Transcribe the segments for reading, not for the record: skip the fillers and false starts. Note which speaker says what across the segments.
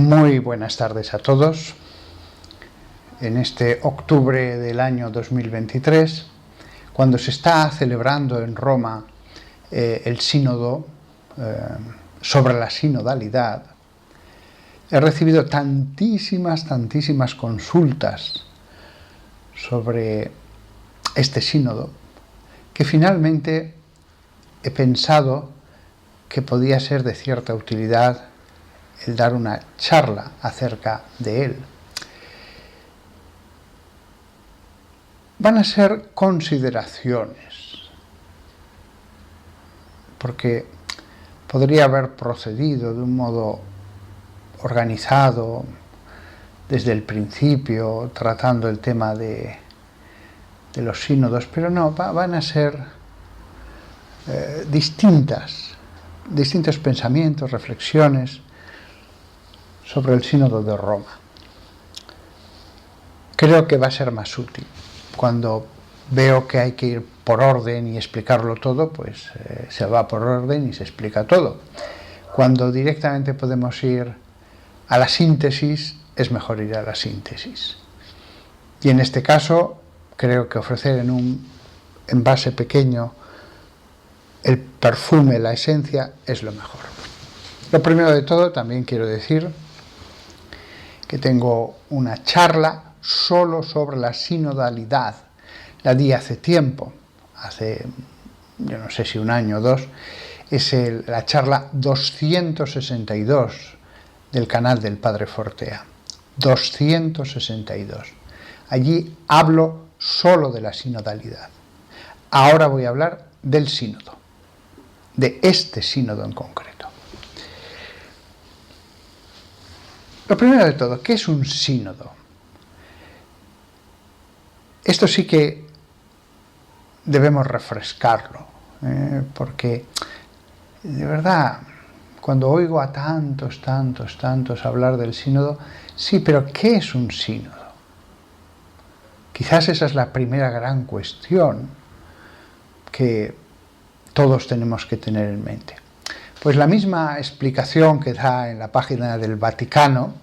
Speaker 1: Muy buenas tardes a todos. En este octubre del año 2023, cuando se está celebrando en Roma el sínodo sobre la sinodalidad, he recibido tantísimas consultas sobre este sínodo que finalmente he pensado que podía ser de cierta utilidad el dar una charla acerca de él. Van a ser consideraciones, porque podría haber procedido de un modo organizado desde el principio, tratando el tema de los sínodos, pero no, van a ser distintos pensamientos, reflexiones sobre el sínodo de Roma. Creo que va a ser más útil. Cuando veo que hay que ir por orden y explicarlo todo, pues se va por orden y se explica todo. Cuando directamente podemos ir a la síntesis, es mejor ir a la síntesis. Y en este caso, creo que ofrecer en un envase pequeño el perfume, la esencia, es lo mejor. Lo primero de todo, también quiero decir que tengo una charla solo sobre la sinodalidad. La di hace tiempo, yo no sé si un año o dos, es la charla 262 del canal del Padre Fortea. 262. Allí hablo solo de la sinodalidad. Ahora voy a hablar del sínodo, de este sínodo en concreto. Lo primero de todo, ¿qué es un sínodo? Esto sí que debemos refrescarlo, porque de verdad, cuando oigo a tantos hablar del sínodo, sí, pero ¿qué es un sínodo? Quizás esa es la primera gran cuestión que todos tenemos que tener en mente. Pues la misma explicación que da en la página del Vaticano,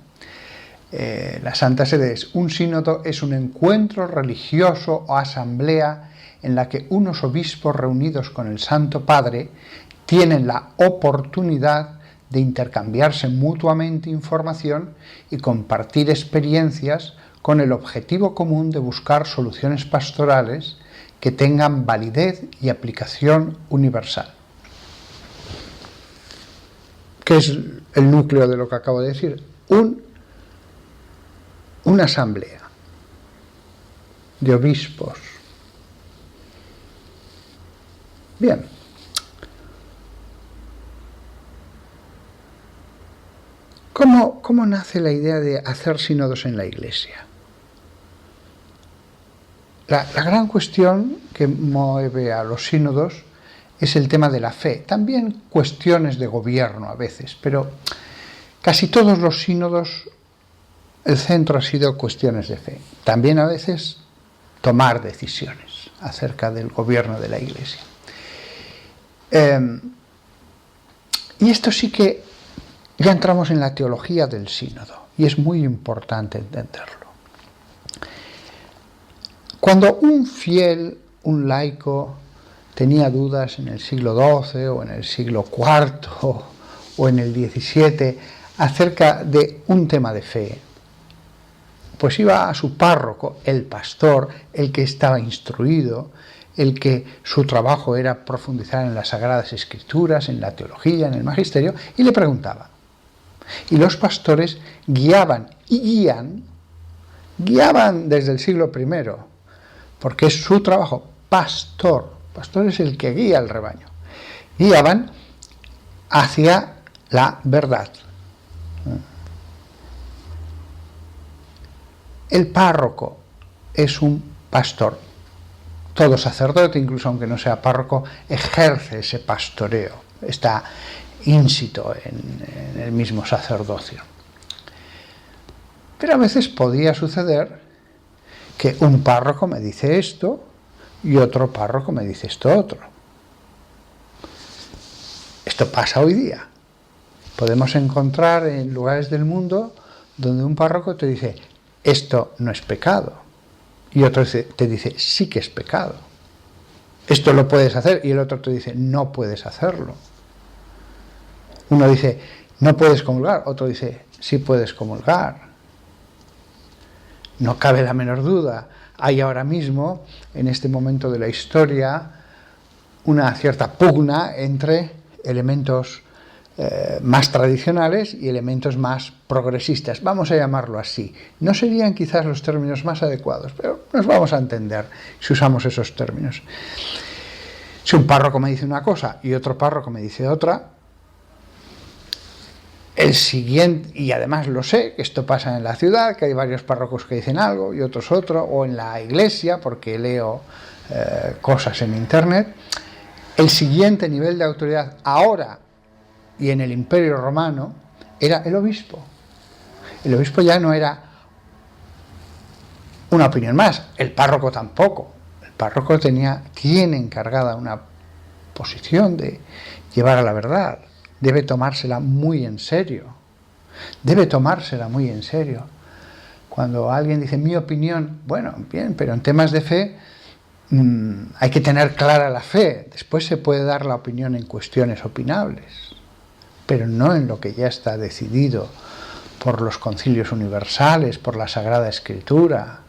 Speaker 1: la Santa Sede es: un sínodo es un encuentro religioso o asamblea en la que unos obispos reunidos con el Santo Padre tienen la oportunidad de intercambiarse mutuamente información y compartir experiencias con el objetivo común de buscar soluciones pastorales que tengan validez y aplicación universal. ¿Qué es el núcleo de lo que acabo de decir? Una asamblea de obispos. Bien. ¿Cómo nace la idea de hacer sínodos en la Iglesia? La gran cuestión que mueve a los sínodos es el tema de la fe. También cuestiones de gobierno a veces, pero casi todos los sínodos el centro ha sido cuestiones de fe. También a veces tomar decisiones acerca del gobierno de la Iglesia. Y esto sí que ya entramos en la teología del sínodo, y es muy importante entenderlo. Cuando un fiel, un laico, tenía dudas en el siglo XII o en el siglo IV o en el XVII acerca de un tema de fe, pues iba a su párroco, el pastor, el que estaba instruido, el que su trabajo era profundizar en las Sagradas Escrituras, en la teología, en el magisterio, y le preguntaba. Y los pastores guiaban desde el siglo I, porque es su trabajo. Pastor es el que guía al rebaño. Guiaban hacia la verdad. El párroco es un pastor. Todo sacerdote, incluso aunque no sea párroco, ejerce ese pastoreo. Está ínsito en el mismo sacerdocio. Pero a veces podía suceder que un párroco me dice esto y otro párroco me dice esto otro. Esto pasa hoy día. Podemos encontrar en lugares del mundo donde un párroco te dice, esto no es pecado, y otro te dice, sí que es pecado. Esto lo puedes hacer, y el otro te dice, no puedes hacerlo. Uno dice, no puedes comulgar, otro dice, sí puedes comulgar. No cabe la menor duda. Hay ahora mismo, en este momento de la historia, una cierta pugna entre elementos más tradicionales y elementos más progresistas. Vamos a llamarlo así. No serían quizás los términos más adecuados, pero nos vamos a entender si usamos esos términos. Si un párroco me dice una cosa y otro párroco me dice otra, el siguiente, y además lo sé, que esto pasa en la ciudad, que hay varios párrocos que dicen algo y otros otro, o en la iglesia, porque leo cosas en internet, el siguiente nivel de autoridad ahora y en el Imperio Romano era el obispo. El obispo ya no era una opinión más, el párroco tampoco. El párroco tiene encargada una posición de llevar a la verdad. Debe tomársela muy en serio. Debe tomársela muy en serio. Cuando alguien dice mi opinión, bueno, bien, pero en temas de fe hay que tener clara la fe. Después se puede dar la opinión en cuestiones opinables, pero no en lo que ya está decidido por los concilios universales, por la Sagrada Escritura,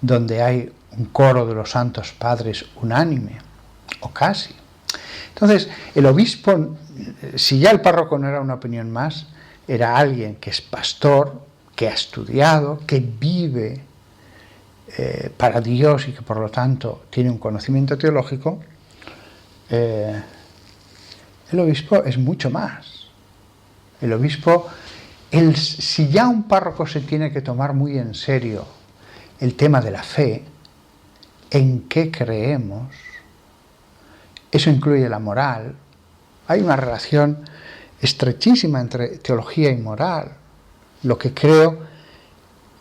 Speaker 1: donde hay un coro de los santos padres unánime, o casi. Entonces, el obispo, si ya el párroco no era una opinión más, era alguien que es pastor, que ha estudiado, que vive para Dios y que por lo tanto tiene un conocimiento teológico. El obispo es mucho más. El obispo, si ya un párroco se tiene que tomar muy en serio el tema de la fe, en qué creemos, eso incluye la moral. Hay una relación estrechísima entre teología y moral. Lo que creo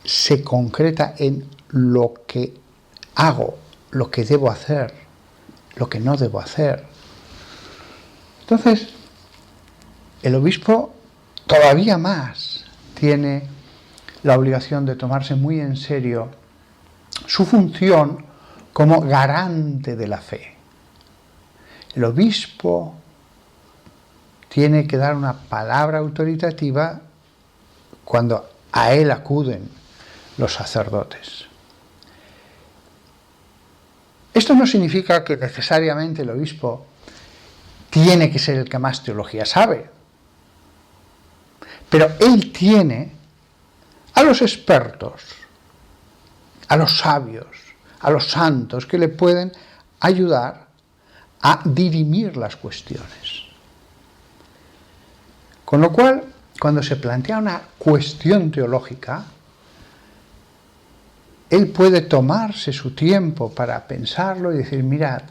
Speaker 1: se concreta en lo que hago, lo que debo hacer, lo que no debo hacer. Entonces, el obispo todavía más tiene la obligación de tomarse muy en serio su función como garante de la fe. El obispo tiene que dar una palabra autoritativa cuando a él acuden los sacerdotes. Esto no significa que necesariamente el obispo tiene que ser el que más teología sabe, pero él tiene a los expertos, a los sabios, a los santos que le pueden ayudar a dirimir las cuestiones. Con lo cual, cuando se plantea una cuestión teológica, él puede tomarse su tiempo para pensarlo y decir, mirad,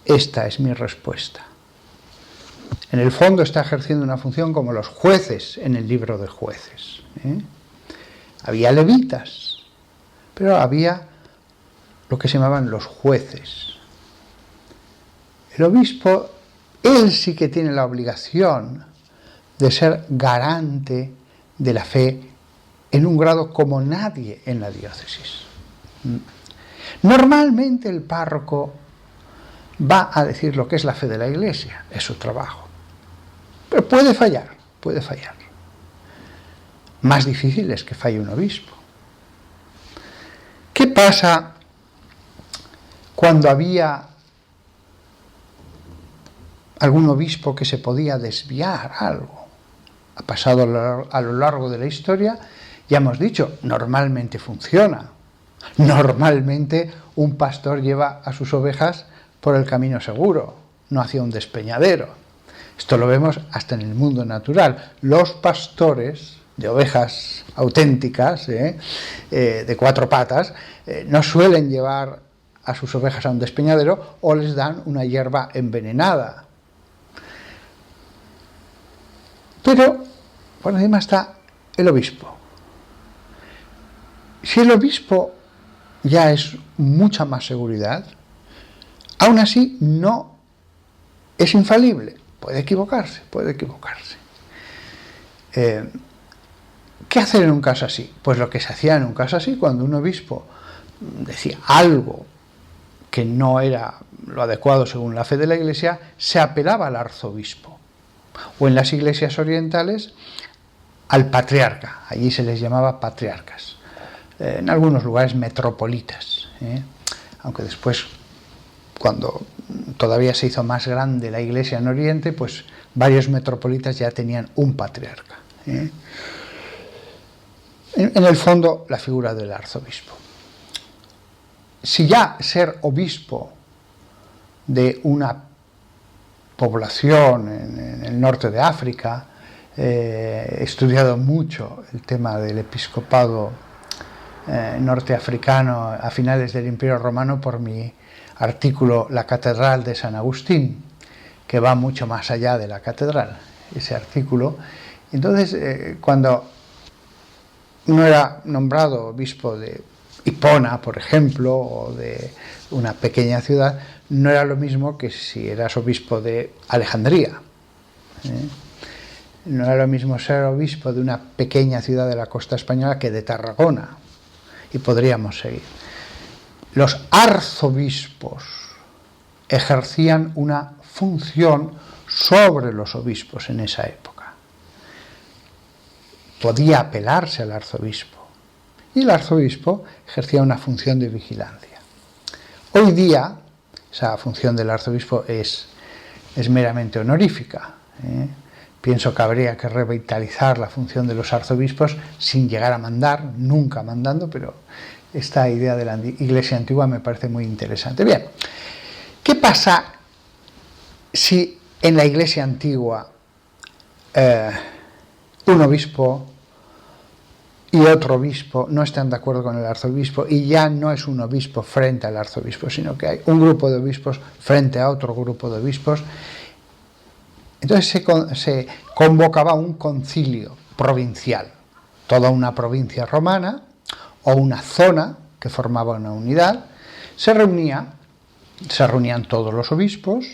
Speaker 1: esta es mi respuesta. En el fondo está ejerciendo una función como los jueces en el libro de Jueces. Había levitas, pero había lo que se llamaban los jueces. El obispo, él sí que tiene la obligación de ser garante de la fe en un grado como nadie en la diócesis. Normalmente el párroco va a decir lo que es la fe de la Iglesia, es su trabajo. Pero puede fallar, puede fallar. Más difícil es que falle un obispo. ¿Qué pasa cuando había algún obispo que se podía desviar algo? Ha pasado a lo largo de la historia, ya hemos dicho, normalmente funciona. Normalmente un pastor lleva a sus ovejas por el camino seguro, no hacia un despeñadero. Esto lo vemos hasta en el mundo natural. Los pastores de ovejas auténticas, de 4 patas, no suelen llevar a sus ovejas a un despeñadero o les dan una hierba envenenada. Pero por encima está el obispo. Si el obispo ya es mucha más seguridad, aún así no es infalible. puede equivocarse, puede equivocarse. ¿Qué hacer en un caso así? Pues lo que se hacía en un caso así, cuando un obispo decía algo que no era lo adecuado según la fe de la Iglesia, se apelaba al arzobispo. O en las iglesias orientales, al patriarca. Allí se les llamaba patriarcas. En algunos lugares metropolitas. Aunque después, cuando todavía se hizo más grande la iglesia en Oriente, pues varios metropolitas ya tenían un patriarca. En el fondo, la figura del arzobispo. Si ya ser obispo de una población en el norte de África, he estudiado mucho el tema del episcopado norteafricano a finales del Imperio Romano por mi artículo La Catedral de San Agustín, que va mucho más allá de la catedral, ese artículo. Entonces, cuando uno era nombrado obispo de Hipona, por ejemplo, o de una pequeña ciudad, no era lo mismo que si eras obispo de Alejandría. No era lo mismo ser obispo de una pequeña ciudad de la costa española que de Tarragona. Y podríamos seguir. Los arzobispos ejercían una función sobre los obispos en esa época. Podía apelarse al arzobispo. Y el arzobispo ejercía una función de vigilancia. Hoy día, esa función del arzobispo es meramente honorífica. Pienso que habría que revitalizar la función de los arzobispos sin llegar a mandar, nunca mandando, pero esta idea de la Iglesia antigua me parece muy interesante. Bien, ¿qué pasa si en la Iglesia antigua un obispo y otro obispo no están de acuerdo con el arzobispo y ya no es un obispo frente al arzobispo, sino que hay un grupo de obispos frente a otro grupo de obispos? Entonces se convocaba un concilio provincial, toda una provincia romana o una zona que formaba una unidad, se reunían todos los obispos,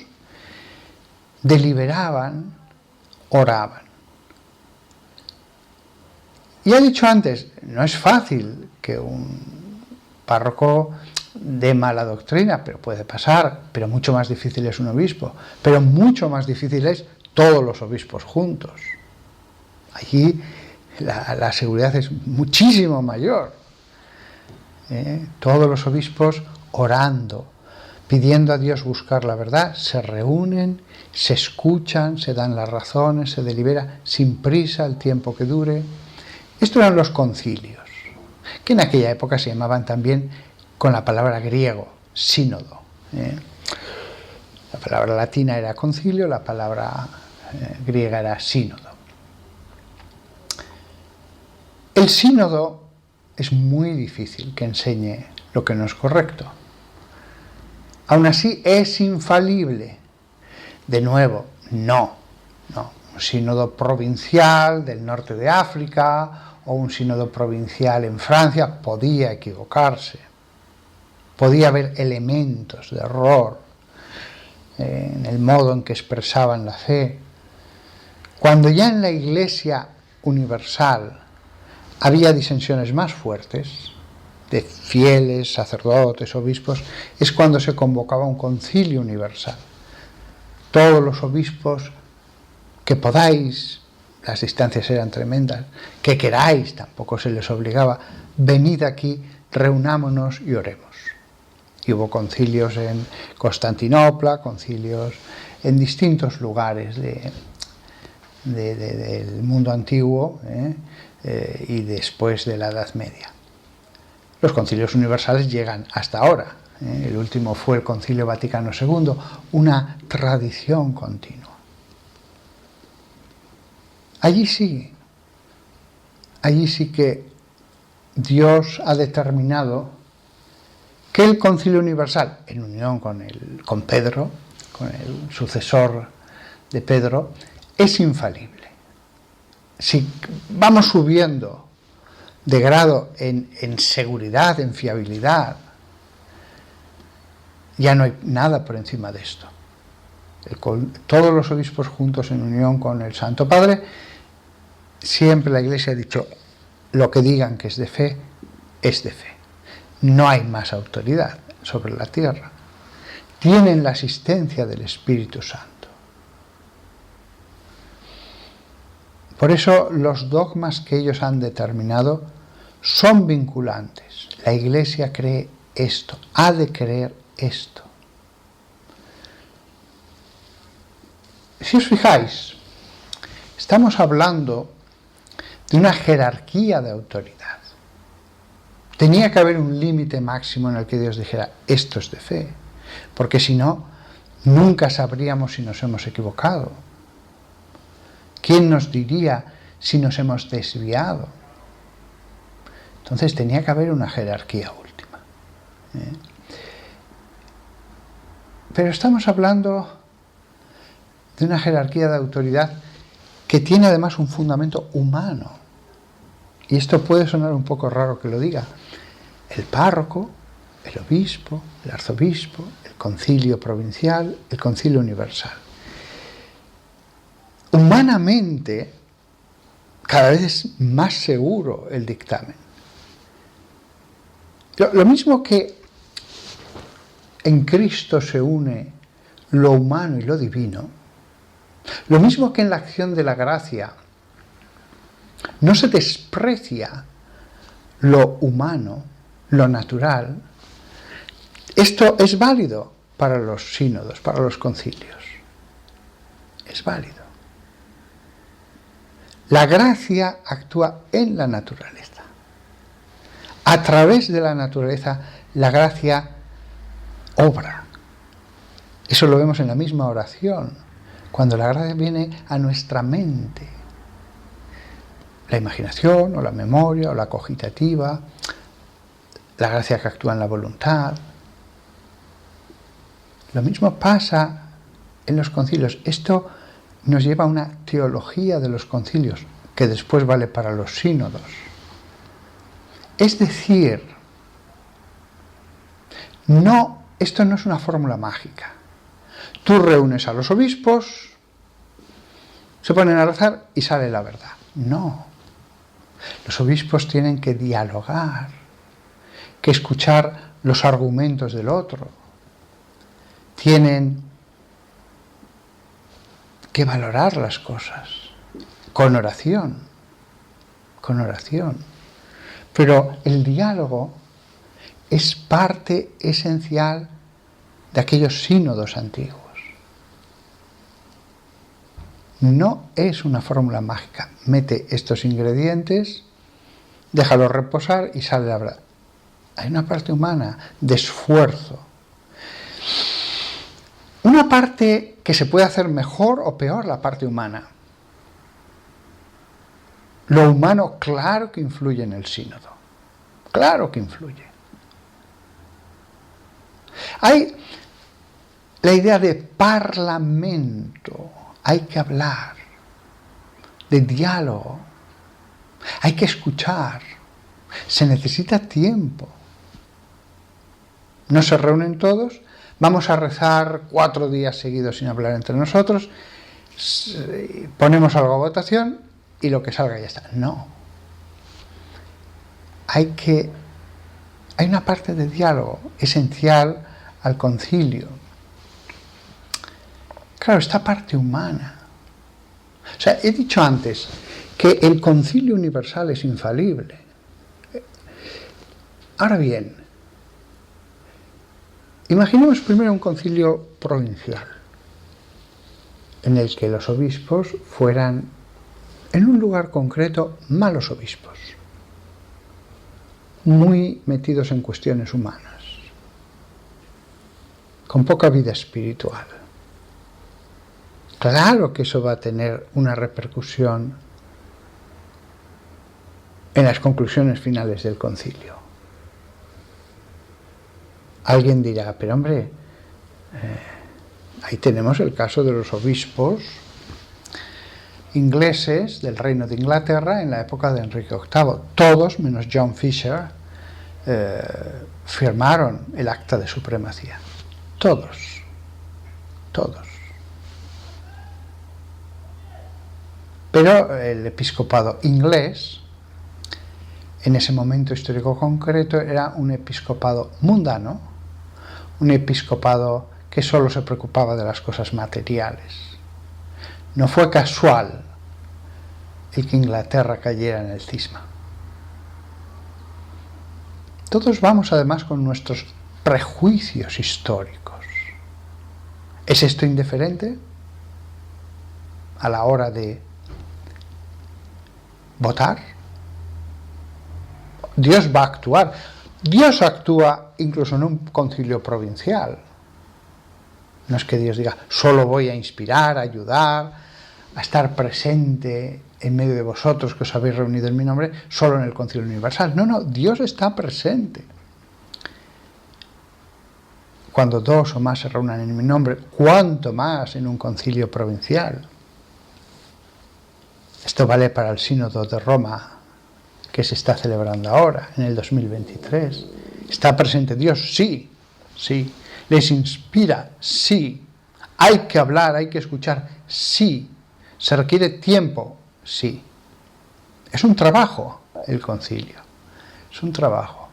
Speaker 1: deliberaban, oraban. Y he dicho antes, no es fácil que un párroco dé mala doctrina, pero puede pasar, pero mucho más difícil es un obispo, pero mucho más difícil es todos los obispos juntos. Allí la seguridad es muchísimo mayor. Todos los obispos orando, pidiendo a Dios buscar la verdad, se reúnen, se escuchan, se dan las razones, se delibera sin prisa el tiempo que dure. Estos eran los concilios, que en aquella época se llamaban también con la palabra griego, sínodo. La palabra latina era concilio, la palabra griega era sínodo. El sínodo es muy difícil que enseñe lo que no es correcto. Aún así es infalible. De nuevo, no. Un sínodo provincial del norte de África o un sínodo provincial en Francia podía equivocarse. Podía haber elementos de error en el modo en que expresaban la fe. Cuando ya en la Iglesia universal había disensiones más fuertes, de fieles, sacerdotes, obispos, es cuando se convocaba un concilio universal. Todos los obispos que podáis, las distancias eran tremendas, que queráis, tampoco se les obligaba, venid aquí, reunámonos y oremos. Y hubo concilios en Constantinopla, concilios en distintos lugares del mundo antiguo y después de la Edad Media. Los concilios universales llegan hasta ahora. El último fue el Concilio Vaticano II, una tradición continua. Allí sí que Dios ha determinado que el Concilio Universal, en unión con Pedro, con el sucesor de Pedro, es infalible. Si vamos subiendo de grado en seguridad, en fiabilidad, ya no hay nada por encima de esto. todos los obispos juntos en unión con el Santo Padre, siempre la Iglesia ha dicho, lo que digan que es de fe, es de fe. No hay más autoridad sobre la tierra. Tienen la asistencia del Espíritu Santo. Por eso los dogmas que ellos han determinado son vinculantes. La Iglesia cree esto, ha de creer esto. Si os fijáis, estamos hablando de una jerarquía de autoridad. Tenía que haber un límite máximo en el que Dios dijera, esto es de fe, porque si no, nunca sabríamos si nos hemos equivocado. ¿Quién nos diría si nos hemos desviado? Entonces tenía que haber una jerarquía última. Pero estamos hablando de una jerarquía de autoridad que tiene además un fundamento humano. Y esto puede sonar un poco raro que lo diga. El párroco, el obispo, el arzobispo, el concilio provincial, el concilio universal. Humanamente, cada vez es más seguro el dictamen. Lo mismo que en Cristo se une lo humano y lo divino, lo mismo que en la acción de la gracia no se desprecia lo humano, lo natural. Esto es válido para los sínodos, para los concilios. Es válido. La gracia actúa en la naturaleza. A través de la naturaleza, la gracia obra. Eso lo vemos en la misma oración, cuando la gracia viene a nuestra mente. La imaginación, o la memoria, o la cogitativa, la gracia que actúa en la voluntad. Lo mismo pasa en los concilios. Esto nos lleva a una teología de los concilios, que después vale para los sínodos. Es decir, esto no es una fórmula mágica. Tú reúnes a los obispos, se ponen a rezar y sale la verdad. No. Los obispos tienen que dialogar, que escuchar los argumentos del otro. Tienen que valorar las cosas con oración. Pero el diálogo es parte esencial de aquellos sínodos antiguos. No es una fórmula mágica. Mete estos ingredientes, déjalo reposar y sale la verdad. Hay una parte humana de esfuerzo. Una parte que se puede hacer mejor o peor, la parte humana. Lo humano, claro que influye en el sínodo. Claro que influye. Hay la idea de parlamento. Hay que hablar, de diálogo, hay que escuchar, se necesita tiempo. No se reúnen todos, vamos a rezar 4 días seguidos sin hablar entre nosotros, ponemos algo a votación y lo que salga ya está. No. Hay una parte de diálogo esencial al concilio. Claro, esta parte humana. O sea, he dicho antes que el concilio universal es infalible. Ahora bien, imaginemos primero un concilio provincial, en el que los obispos fueran, en un lugar concreto, malos obispos, muy metidos en cuestiones humanas, con poca vida espiritual. Claro que eso va a tener una repercusión en las conclusiones finales del concilio. Alguien dirá, pero hombre, ahí tenemos el caso de los obispos ingleses del Reino de Inglaterra en la época de Enrique VIII. Todos, menos John Fisher, firmaron el acta de supremacía. Todos. Pero el episcopado inglés, en ese momento histórico concreto, era un episcopado mundano, un episcopado que solo se preocupaba de las cosas materiales. No fue casual el que Inglaterra cayera en el cisma. Todos vamos además con nuestros prejuicios históricos. ¿Es esto indiferente a la hora de votar? Dios va a actuar. Dios actúa incluso en un concilio provincial. No es que Dios diga, solo voy a inspirar, a ayudar, a estar presente en medio de vosotros que os habéis reunido en mi nombre, solo en el concilio universal. No, no, Dios está presente. Cuando dos o más se reúnan en mi nombre, cuánto más en un concilio provincial. Esto vale para el Sínodo de Roma, que se está celebrando ahora, en el 2023. ¿Está presente Dios? Sí, sí. ¿Les inspira? Sí. ¿Hay que hablar, hay que escuchar? Sí. ¿Se requiere tiempo? Sí. Es un trabajo el concilio. Es un trabajo.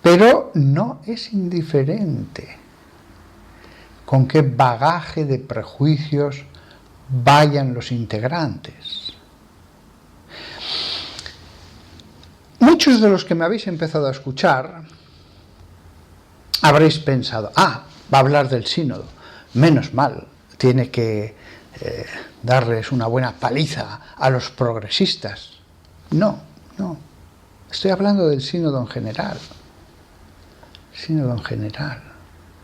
Speaker 1: Pero no es indiferente con qué bagaje de prejuicios vayan los integrantes. Muchos de los que me habéis empezado a escuchar habréis pensado, va a hablar del sínodo, menos mal, tiene que darles una buena paliza a los progresistas. No, no, estoy hablando del sínodo en general,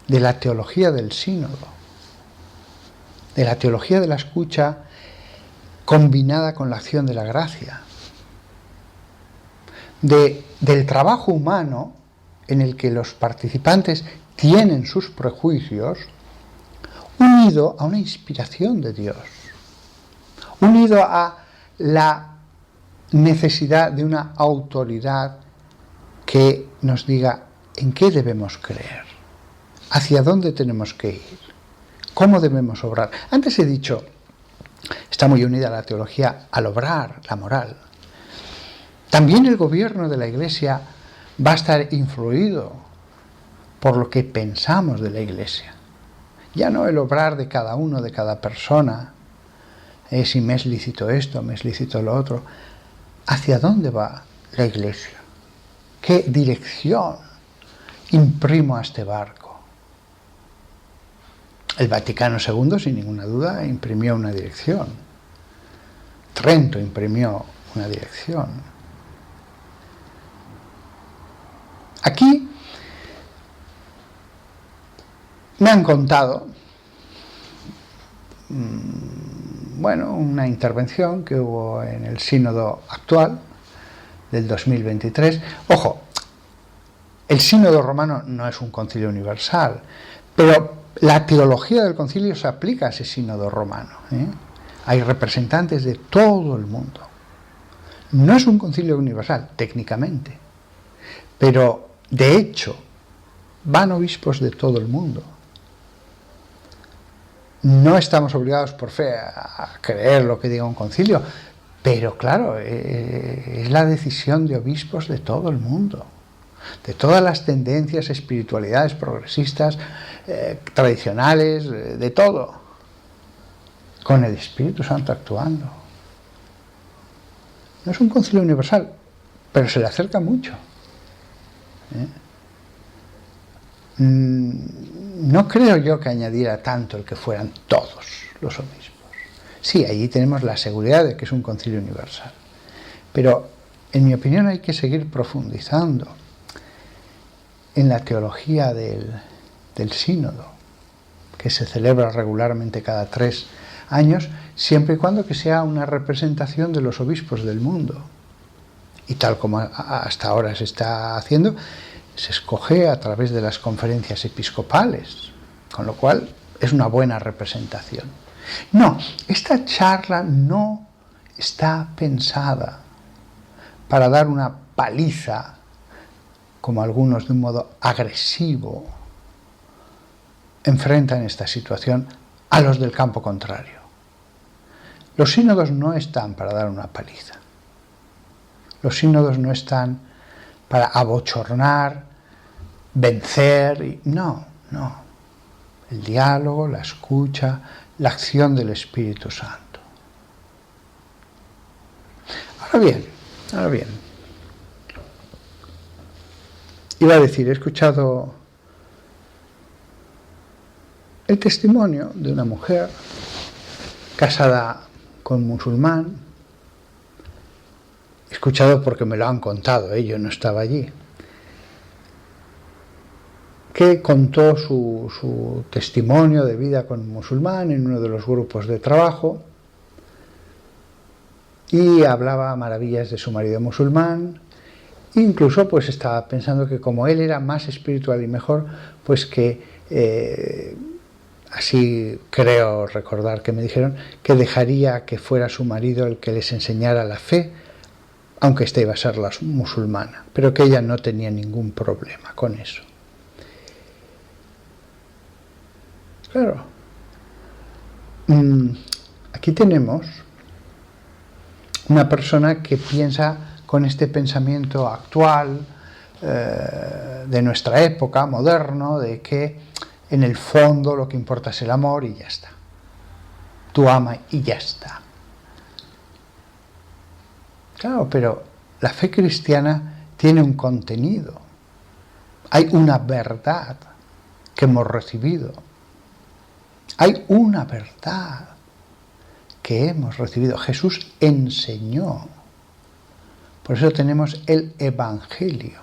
Speaker 1: de la teología del sínodo, de la teología de la escucha combinada con la acción de la gracia, del trabajo humano en el que los participantes tienen sus prejuicios, unido a una inspiración de Dios, unido a la necesidad de una autoridad que nos diga en qué debemos creer, hacia dónde tenemos que ir, cómo debemos obrar. Antes he dicho, está muy unida la teología al obrar, la moral. También el gobierno de la Iglesia va a estar influido por lo que pensamos de la Iglesia. Ya no el obrar de cada uno, de cada persona, si me es lícito esto, me es lícito lo otro. ¿Hacia dónde va la Iglesia? ¿Qué dirección imprimo a este barco? El Vaticano II, sin ninguna duda, imprimió una dirección. Trento imprimió una dirección. Aquí me han contado, una intervención que hubo en el sínodo actual del 2023. Ojo, el sínodo romano no es un concilio universal, pero la teología del concilio se aplica a ese sínodo romano. Hay representantes de todo el mundo. No es un concilio universal, técnicamente, pero de hecho van obispos de todo el mundo. No estamos obligados por fe a creer lo que diga un concilio, pero claro, es la decisión de obispos de todo el mundo, de todas las tendencias, espiritualidades progresistas, tradicionales, de todo, con el Espíritu Santo actuando. No es un concilio universal, pero se le acerca mucho. No creo yo que añadiera tanto el que fueran todos los obispos. Sí, allí tenemos la seguridad de que es un concilio universal, pero en mi opinión hay que seguir profundizando en la teología del sínodo, que se celebra regularmente cada 3 años, siempre y cuando que sea una representación de los obispos del mundo. Y tal como hasta ahora se está haciendo, se escoge a través de las conferencias episcopales, con lo cual es una buena representación. No, esta charla no está pensada para dar una paliza, como algunos de un modo agresivo enfrentan esta situación, a los del campo contrario. Los sínodos no están para dar una paliza. Los sínodos no están para abochornar, vencer. No, no. El diálogo, la escucha, la acción del Espíritu Santo. Ahora bien. Iba a decir, he escuchado el testimonio de una mujer casada con un musulmán. He escuchado porque me lo han contado, yo no estaba allí, que contó su testimonio de vida con un musulmán en uno de los grupos de trabajo y hablaba maravillas de su marido musulmán. Incluso pues estaba pensando que como él era más espiritual y mejor, pues que así creo recordar que me dijeron que dejaría que fuera su marido el que les enseñara la fe, aunque esta iba a ser la musulmana, pero que ella no tenía ningún problema con eso. Claro, aquí tenemos una persona que piensa con este pensamiento actual de nuestra época, moderno, de que en el fondo lo que importa es el amor y ya está. Tú ama y ya está. Claro, pero la fe cristiana tiene un contenido. Hay una verdad que hemos recibido. Hay una verdad que hemos recibido. Jesús enseñó. Por eso tenemos el Evangelio,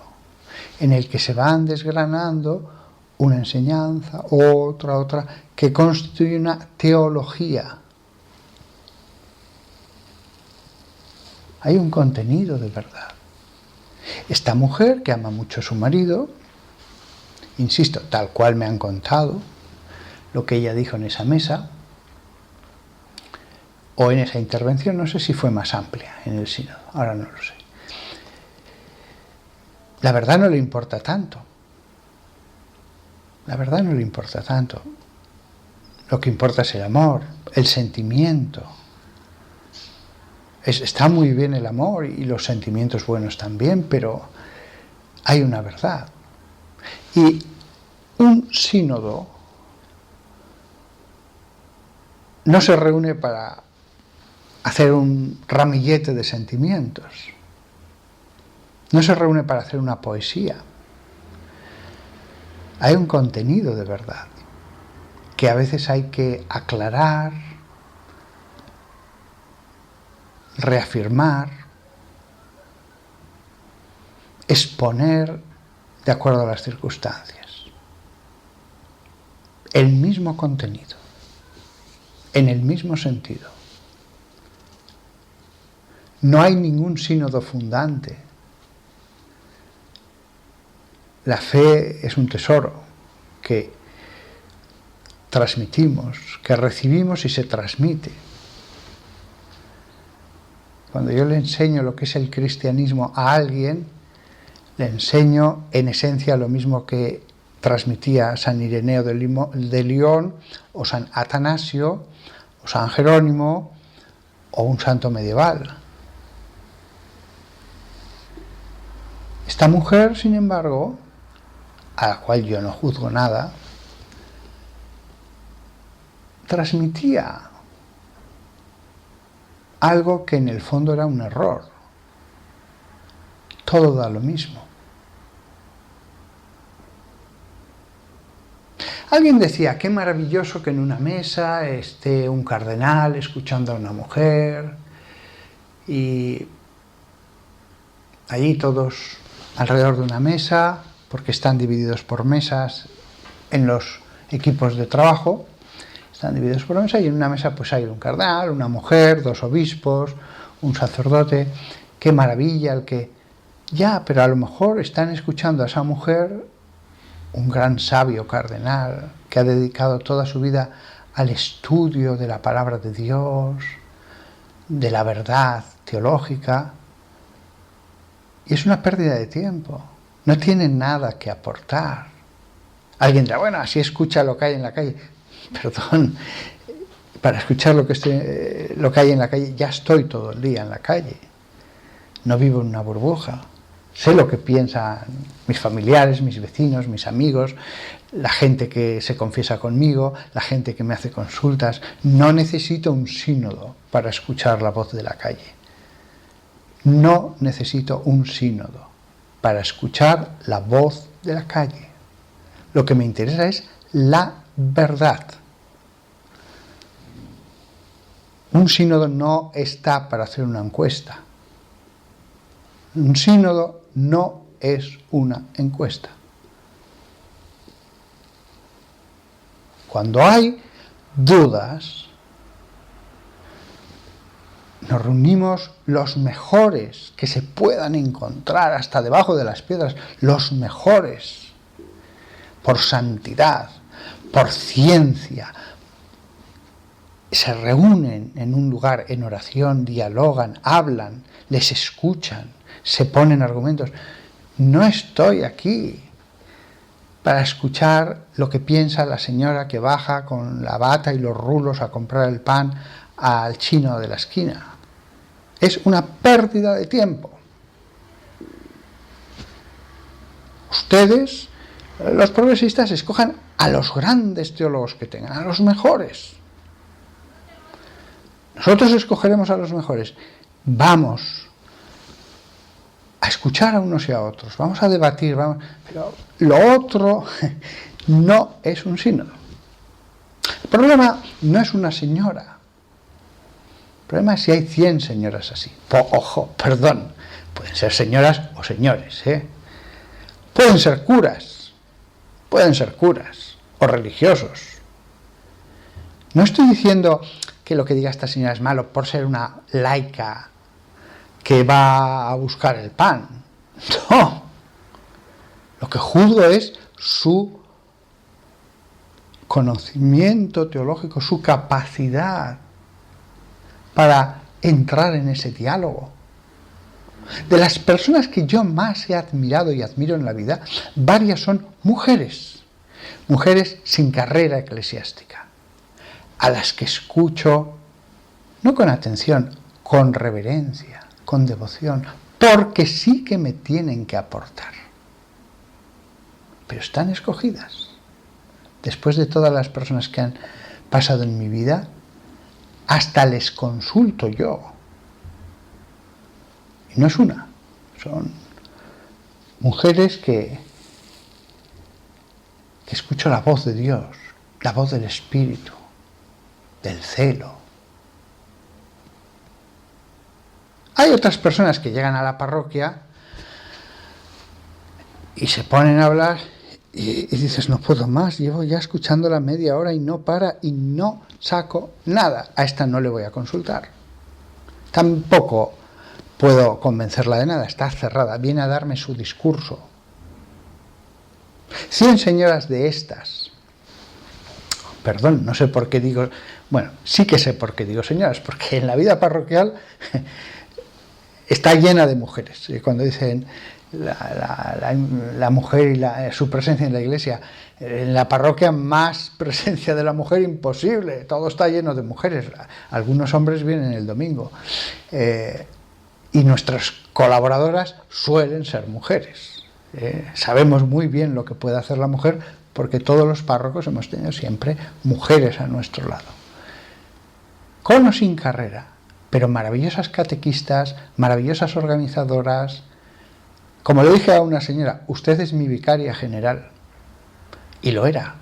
Speaker 1: en el que se van desgranando una enseñanza, otra, que constituye una teología. Hay un contenido de verdad. Esta mujer que ama mucho a su marido, insisto, tal cual me han contado, lo que ella dijo en esa mesa, o en esa intervención, no sé si fue más amplia en el sínodo, ahora no lo sé. La verdad no le importa tanto. La verdad no le importa tanto. Lo que importa es el amor, el sentimiento. Está muy bien el amor y los sentimientos buenos también, pero hay una verdad. Y un sínodo no se reúne para hacer un ramillete de sentimientos. No se reúne para hacer una poesía. Hay un contenido de verdad que a veces hay que aclarar, reafirmar, exponer de acuerdo a las circunstancias. El mismo contenido, en el mismo sentido. No hay ningún sínodo fundante. La fe es un tesoro que transmitimos, que recibimos y se transmite. Cuando yo le enseño lo que es el cristianismo a alguien, le enseño en esencia lo mismo que transmitía San Ireneo de Lyon, o San Atanasio, o San Jerónimo, o un santo medieval. Esta mujer, sin embargo, a la cual yo no juzgo nada, transmitía algo que en el fondo era un error. Todo da lo mismo. Alguien decía, qué maravilloso que en una mesa esté un cardenal escuchando a una mujer y allí todos alrededor de una mesa, porque están divididos por mesas en los equipos de trabajo, están divididos por mesa y en una mesa pues hay un cardenal, una mujer, dos obispos, un sacerdote. Qué maravilla el que... Ya, pero a lo mejor están escuchando a esa mujer, un gran sabio cardenal que ha dedicado toda su vida al estudio de la palabra de Dios, de la verdad teológica, y es una pérdida de tiempo. No tiene nada que aportar. Alguien dirá, bueno, así escucha lo que hay en la calle. Perdón, para escuchar lo que hay en la calle. Ya estoy todo el día en la calle. No vivo en una burbuja. Sé lo que piensan mis familiares, mis vecinos, mis amigos, la gente que se confiesa conmigo, la gente que me hace consultas. No necesito un sínodo para escuchar la voz de la calle. No necesito un sínodo para escuchar la voz de la calle. Lo que me interesa es la verdad. Un sínodo no está para hacer una encuesta. Un sínodo no es una encuesta. Cuando hay dudas, nos reunimos los mejores que se puedan encontrar hasta debajo de las piedras, los mejores, por santidad, por ciencia. Se reúnen en un lugar en oración, dialogan, hablan, les escuchan, se ponen argumentos. No estoy aquí para escuchar lo que piensa la señora que baja con la bata y los rulos a comprar el pan al chino de la esquina. Es una pérdida de tiempo. Ustedes, los progresistas, escojan a los grandes teólogos que tengan, a los mejores. Nosotros escogeremos a los mejores. Vamos a escuchar a unos y a otros, vamos a debatir, pero lo otro no es un sínodo. El problema no es una señora. El problema es si hay 100 señoras así. Perdón, pueden ser señoras o señores, Pueden ser curas o religiosos. No estoy diciendo que lo que diga esta señora es malo por ser una laica que va a buscar el pan. No. Lo que juzgo es su conocimiento teológico, su capacidad para entrar en ese diálogo. De las personas que yo más he admirado y admiro en la vida, varias son mujeres sin carrera eclesiástica, a las que escucho, no con atención, con reverencia, con devoción, porque sí que me tienen que aportar. Pero están escogidas. Después de todas las personas que han pasado en mi vida, hasta les consulto yo. Y no es una, son mujeres que escucho la voz de Dios, la voz del Espíritu, del celo. Hay otras personas que llegan a la parroquia y se ponen a hablar y dices, no puedo más, llevo ya escuchándola media hora y no para y no saco nada. A esta no le voy a consultar. Tampoco puedo convencerla de nada, está cerrada, viene a darme su discurso. 100 señoras de estas, perdón, no sé por qué digo, bueno, sí que sé por qué digo señoras, porque en la vida parroquial está llena de mujeres. Cuando dicen la mujer y su presencia en la iglesia, en la parroquia más presencia de la mujer imposible, todo está lleno de mujeres, algunos hombres vienen el domingo. Y nuestras colaboradoras suelen ser mujeres. Sabemos muy bien lo que puede hacer la mujer porque todos los párrocos hemos tenido siempre mujeres a nuestro lado. Con o sin carrera, pero maravillosas catequistas, maravillosas organizadoras. Como le dije a una señora, usted es mi vicaria general. Y lo era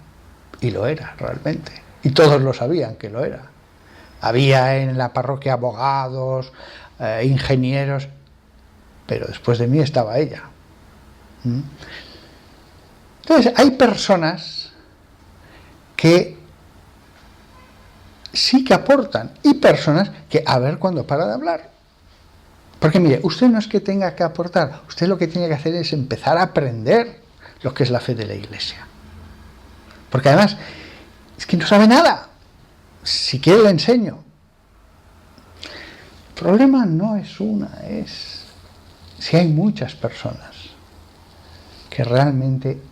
Speaker 1: realmente. Y todos lo sabían que lo era. Había en la parroquia abogados, ingenieros, pero después de mí estaba ella. Entonces, hay personas que sí que aportan y personas que a ver cuándo para de hablar. Porque mire, usted no es que tenga que aportar, usted lo que tiene que hacer es empezar a aprender lo que es la fe de la Iglesia. Porque además, es que no sabe nada. Si quiere le enseño. El problema no es una, es si hay muchas personas que realmente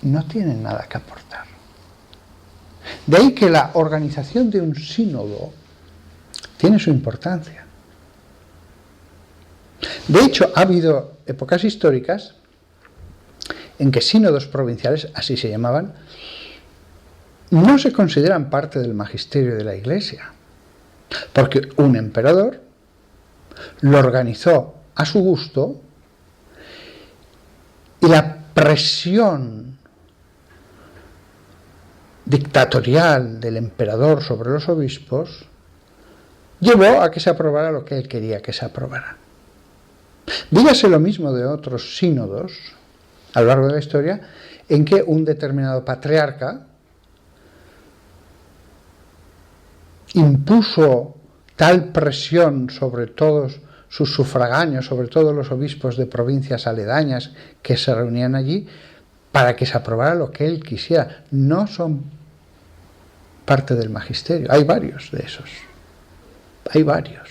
Speaker 1: no tienen nada que aportar. De ahí que la organización de un sínodo tiene su importancia. De hecho, ha habido épocas históricas en que sínodos provinciales, así se llamaban, no se consideran parte del magisterio de la Iglesia, porque un emperador lo organizó a su gusto y la presión dictatorial del emperador sobre los obispos llevó a que se aprobara lo que él quería que se aprobara. Dígase lo mismo de otros sínodos a lo largo de la historia, en que un determinado patriarca impuso tal presión sobre todos sus sufragáneos, sobre todos los obispos de provincias aledañas que se reunían allí, para que se aprobara lo que él quisiera. No son parte del magisterio. Hay varios de esos. Hay varios.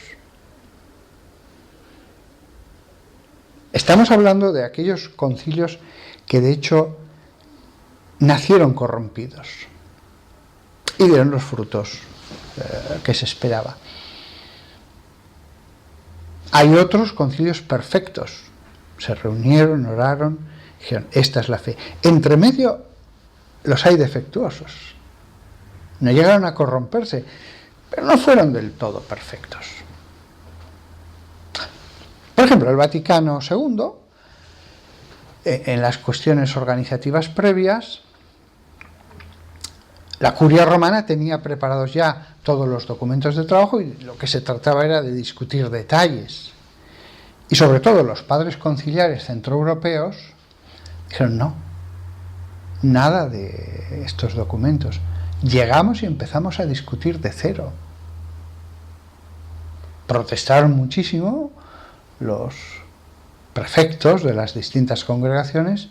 Speaker 1: Estamos hablando de aquellos concilios que de hecho nacieron corrompidos y dieron los frutos que se esperaba. Hay otros concilios perfectos. Se reunieron, oraron, dijeron, esta es la fe. Entre medio los hay defectuosos. No llegaron a corromperse, pero no fueron del todo perfectos. Por ejemplo, el Vaticano II, en las cuestiones organizativas previas, la Curia Romana tenía preparados ya todos los documentos de trabajo y lo que se trataba era de discutir detalles. Y sobre todo los padres conciliares centroeuropeos dijeron no, nada de estos documentos. Llegamos y empezamos a discutir de cero. Protestaron muchísimo los prefectos de las distintas congregaciones,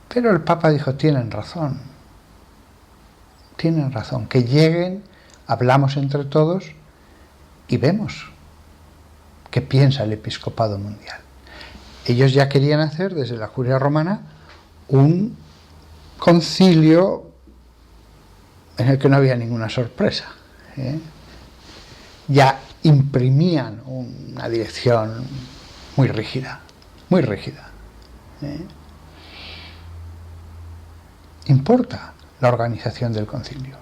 Speaker 1: pero el Papa dijo, tienen razón, que lleguen, hablamos entre todos y vemos qué piensa el episcopado mundial. Ellos ya querían hacer desde la Curia Romana un concilio en el que no había ninguna sorpresa, ya imprimían una dirección muy rígida, muy rígida. Importa la organización del concilio.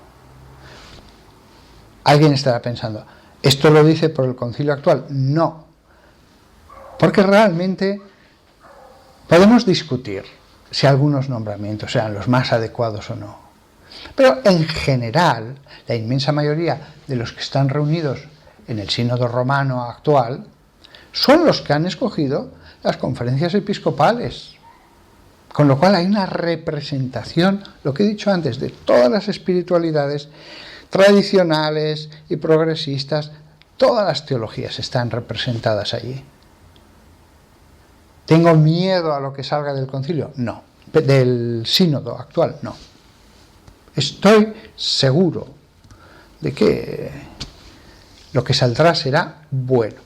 Speaker 1: Alguien estará pensando, ¿esto lo dice por el concilio actual? No, porque realmente podemos discutir si algunos nombramientos sean los más adecuados o no. Pero en general, la inmensa mayoría de los que están reunidos en el sínodo romano actual son los que han escogido las conferencias episcopales. Con lo cual hay una representación, lo que he dicho antes, de todas las espiritualidades tradicionales y progresistas, todas las teologías están representadas allí. ¿Tengo miedo a lo que salga del concilio? No. Del sínodo actual, no. Estoy seguro de que lo que saldrá será bueno.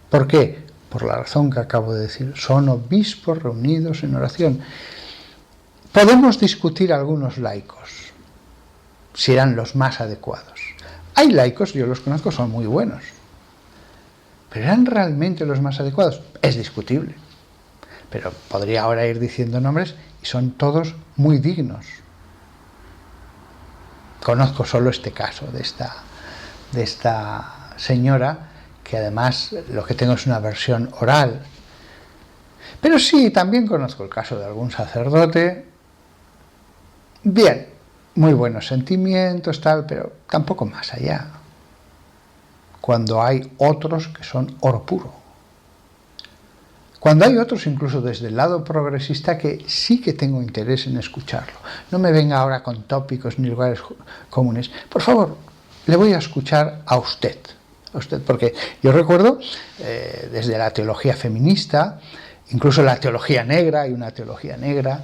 Speaker 1: ¿Por qué? Por la razón que acabo de decir. Son obispos reunidos en oración. Podemos discutir algunos laicos, si eran los más adecuados. Hay laicos, yo los conozco, son muy buenos. ¿Pero eran realmente los más adecuados? Es discutible. Pero podría ahora ir diciendo nombres y son todos muy dignos. Conozco solo este caso de esta señora, que además lo que tengo es una versión oral. Pero sí, también conozco el caso de algún sacerdote. Bien, muy buenos sentimientos, tal, pero tampoco más allá. Cuando hay otros que son oro puro. Cuando hay otros, incluso desde el lado progresista, que sí que tengo interés en escucharlo. No me venga ahora con tópicos ni lugares comunes. Por favor, le voy a escuchar a usted, porque yo recuerdo desde la teología feminista, incluso la teología negra, hay una teología negra,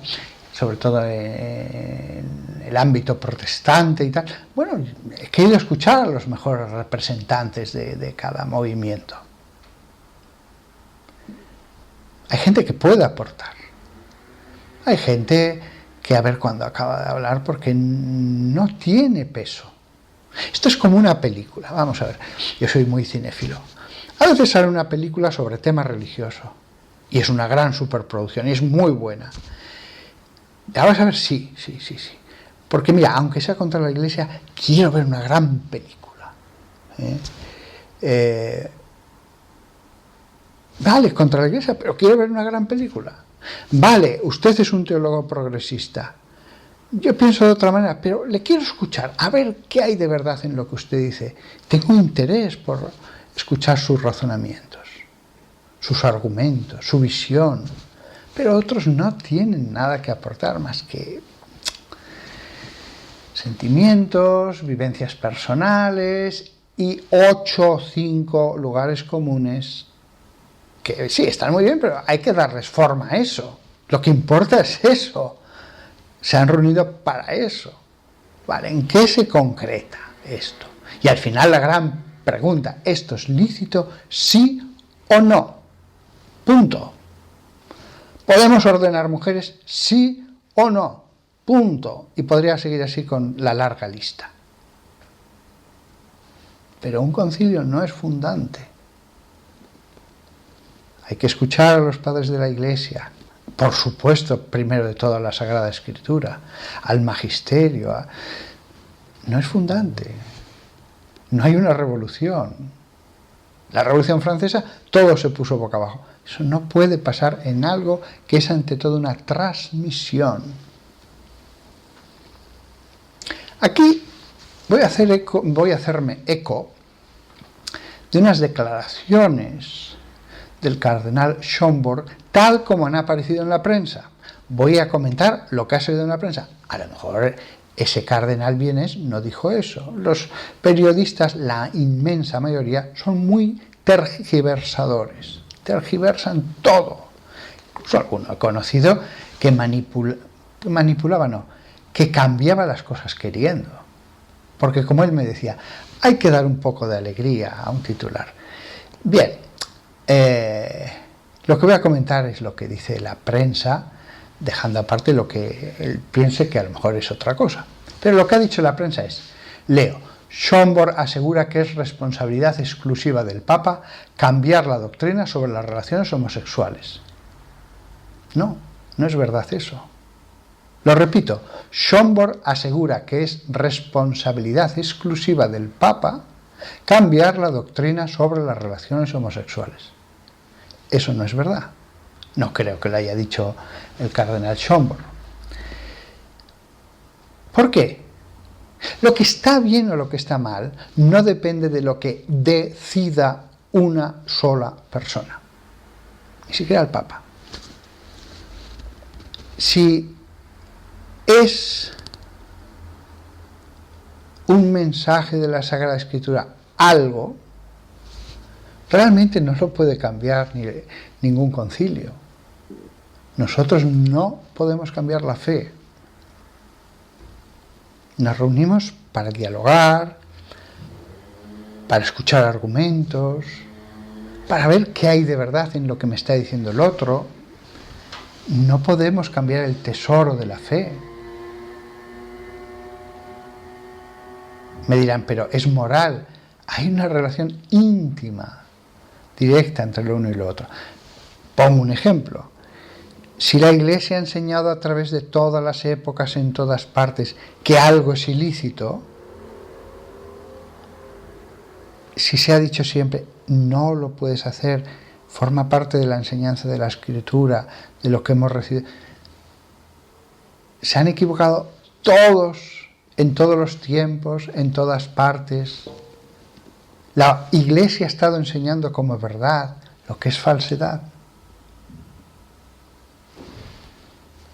Speaker 1: sobre todo en el ámbito protestante y tal. Bueno, he querido escuchar a los mejores representantes de cada movimiento. Hay gente que puede aportar. Hay gente que a ver cuándo acaba de hablar, porque no tiene peso. Esto es como una película. Vamos a ver, yo soy muy cinéfilo. A veces sale una película sobre tema religioso y es una gran superproducción y es muy buena. Ya vas a ver, sí. Porque mira, aunque sea contra la Iglesia, quiero ver una gran película. Vale, contra la Iglesia, pero quiero ver una gran película. Vale, usted es un teólogo progresista. Yo pienso de otra manera, pero le quiero escuchar, a ver qué hay de verdad en lo que usted dice. Tengo interés por escuchar sus razonamientos, sus argumentos, su visión. Pero otros no tienen nada que aportar más que sentimientos, vivencias personales y 8 o 5 lugares comunes que sí, están muy bien, pero hay que darles forma a eso. Lo que importa es eso. Se han reunido para eso. ¿Vale? ¿En qué se concreta esto? Y al final la gran pregunta, ¿esto es lícito, sí o no? Punto. ¿Podemos ordenar mujeres, sí o no? Punto. Y podría seguir así con la larga lista. Pero un concilio no es fundante. Hay que escuchar a los padres de la Iglesia, por supuesto, primero de todo a la Sagrada Escritura, al magisterio. No es fundante. No hay una revolución. La Revolución Francesa, todo se puso boca abajo. Eso no puede pasar en algo que es ante todo una transmisión. Aquí voy a hacerme eco de unas declaraciones del cardenal Schönborn, tal como han aparecido en la prensa. Voy a comentar lo que ha salido en la prensa. A lo mejor ese cardenal vienés no dijo eso. Los periodistas, la inmensa mayoría, son muy tergiversadores. Tergiversan todo. Incluso alguno he conocido que que cambiaba las cosas queriendo. Porque como él me decía, hay que dar un poco de alegría a un titular. Bien, lo que voy a comentar es lo que dice la prensa, dejando aparte lo que él piense que a lo mejor es otra cosa. Pero lo que ha dicho la prensa es, leo, Schönborn asegura que es responsabilidad exclusiva del Papa cambiar la doctrina sobre las relaciones homosexuales. No, no es verdad eso. Lo repito, Schönborn asegura que es responsabilidad exclusiva del Papa cambiar la doctrina sobre las relaciones homosexuales. Eso no es verdad. No creo que lo haya dicho el cardenal Schönborn. ¿Por qué? Lo que está bien o lo que está mal no depende de lo que decida una sola persona, ni siquiera el Papa. Si es un mensaje de la Sagrada Escritura algo, realmente no lo puede cambiar ningún concilio. Nosotros no podemos cambiar la fe. Nos reunimos para dialogar, para escuchar argumentos, para ver qué hay de verdad en lo que me está diciendo el otro. No podemos cambiar el tesoro de la fe. Me dirán, pero es moral. Hay una relación íntima, directa entre lo uno y lo otro. Pongo un ejemplo. Si la Iglesia ha enseñado a través de todas las épocas, en todas partes, que algo es ilícito, si se ha dicho siempre, no lo puedes hacer, forma parte de la enseñanza de la Escritura, de lo que hemos recibido. Se han equivocado todos, en todos los tiempos, en todas partes. La Iglesia ha estado enseñando como verdad lo que es falsedad.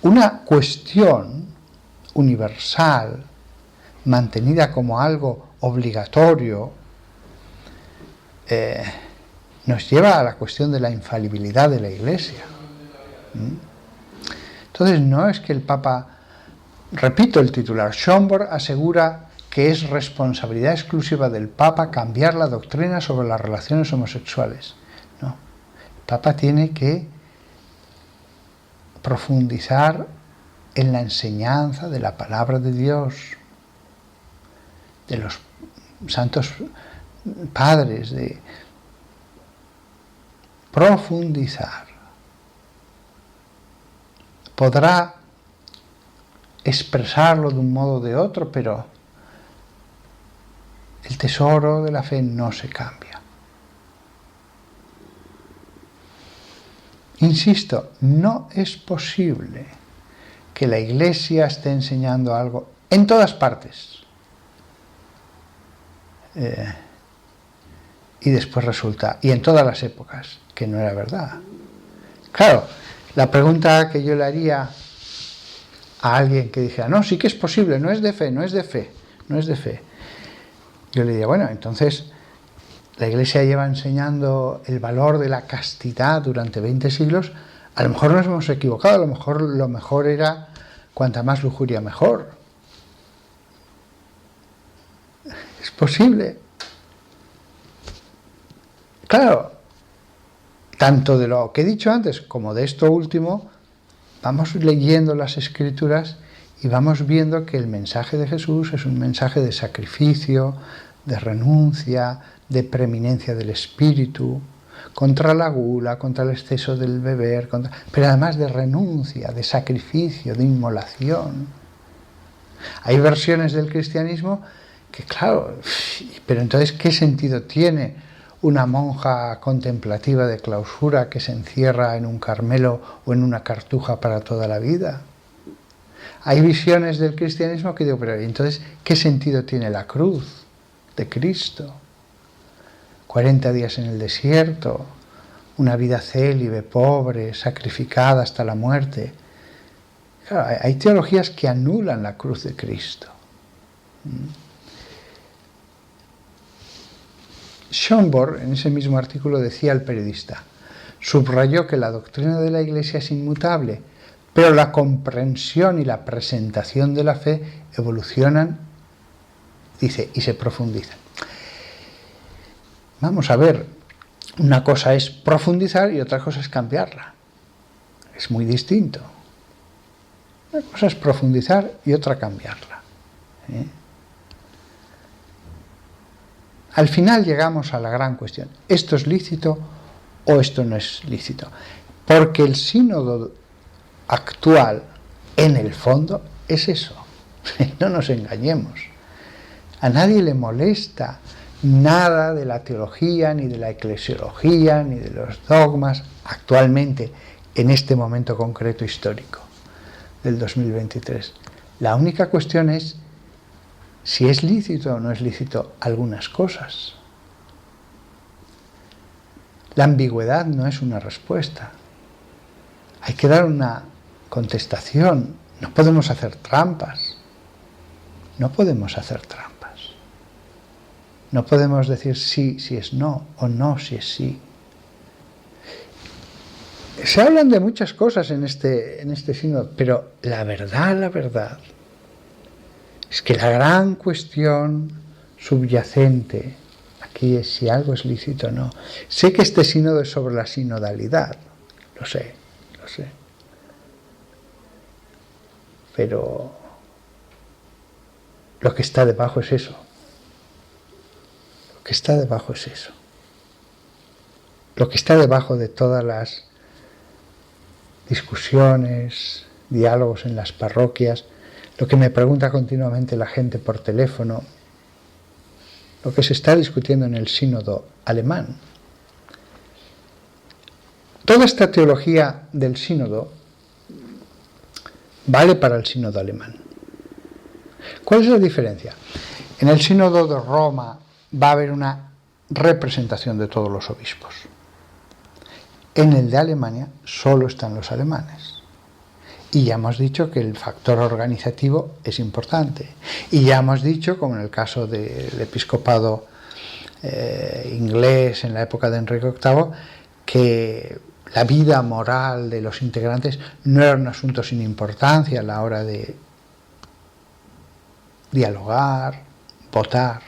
Speaker 1: Una cuestión universal, mantenida como algo obligatorio, nos lleva a la cuestión de la infalibilidad de la Iglesia. Entonces no es que el Papa, repito el titular, Schönborn asegura que es responsabilidad exclusiva del Papa cambiar la doctrina sobre las relaciones homosexuales. No, el Papa tiene que profundizar en la enseñanza de la palabra de Dios, de los santos padres, de profundizar. Podrá expresarlo de un modo o de otro, pero el tesoro de la fe no se cambia. Insisto, no es posible que la Iglesia esté enseñando algo en todas partes y después resulta, y en todas las épocas, que no era verdad. Claro, la pregunta que yo le haría a alguien que dijera, no, sí que es posible, no es de fe, no es de fe, no es de fe. Yo le diría, bueno, entonces la Iglesia lleva enseñando el valor de la castidad durante 20 siglos, a lo mejor nos hemos equivocado, a lo mejor era cuanta más lujuria mejor. Es posible. Claro, tanto de lo que he dicho antes como de esto último, vamos leyendo las Escrituras y vamos viendo que el mensaje de Jesús es un mensaje de sacrificio, de renuncia, de preeminencia del espíritu, contra la gula, contra el exceso del beber, pero además de renuncia, de sacrificio, de inmolación. Hay versiones del cristianismo que, claro, pero entonces, ¿qué sentido tiene una monja contemplativa de clausura que se encierra en un Carmelo o en una cartuja para toda la vida? Hay visiones del cristianismo que digo, pero entonces, ¿qué sentido tiene la cruz de Cristo? 40 días en el desierto, una vida célibe, pobre, sacrificada hasta la muerte. Claro, hay teologías que anulan la cruz de Cristo. Schomburg, en ese mismo artículo, decía al periodista, subrayó que la doctrina de la Iglesia es inmutable, pero la comprensión y la presentación de la fe evolucionan, dice, y se profundizan. Vamos a ver, una cosa es profundizar y otra cosa es cambiarla. Es muy distinto. Una cosa es profundizar y otra cambiarla. Al final llegamos a la gran cuestión. ¿Esto es lícito o esto no es lícito? Porque el sínodo actual, en el fondo, es eso. No nos engañemos. A nadie le molesta nada de la teología, ni de la eclesiología, ni de los dogmas actualmente, en este momento concreto histórico del 2023. La única cuestión es si es lícito o no es lícito algunas cosas. La ambigüedad no es una respuesta. Hay que dar una contestación. No podemos hacer trampas. No podemos hacer trampas. No podemos decir sí si es no o no si es sí. Se hablan de muchas cosas en este sínodo, pero la verdad es que la gran cuestión subyacente aquí es si algo es lícito o no. Sé que este sínodo es sobre la sinodalidad, lo sé. Pero lo que está debajo es eso. Lo que está debajo es eso. Lo que está debajo de todas las discusiones, diálogos en las parroquias, lo que me pregunta continuamente la gente por teléfono, lo que se está discutiendo en el sínodo alemán. Toda esta teología del sínodo vale para el sínodo alemán. ¿Cuál es la diferencia? En el sínodo de Roma va a haber una representación de todos los obispos. En el de Alemania solo están los alemanes. Y ya hemos dicho que el factor organizativo es importante. Y ya hemos dicho, como en el caso del episcopado inglés en la época de Enrique VIII, que la vida moral de los integrantes no era un asunto sin importancia a la hora de dialogar, votar.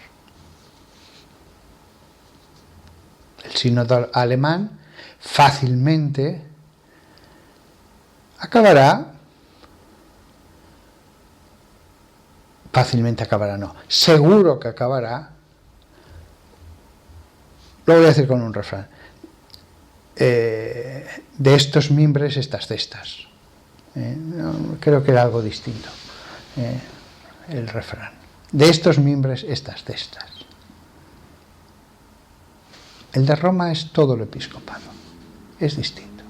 Speaker 1: El sínodo alemán fácilmente acabará fácilmente acabará, no. Seguro que acabará. Lo voy a decir con un refrán. De estos mimbres, estas cestas. No, creo que era algo distinto. El refrán. De estos mimbres, estas cestas. El de Roma es todo el episcopado. Es distinto.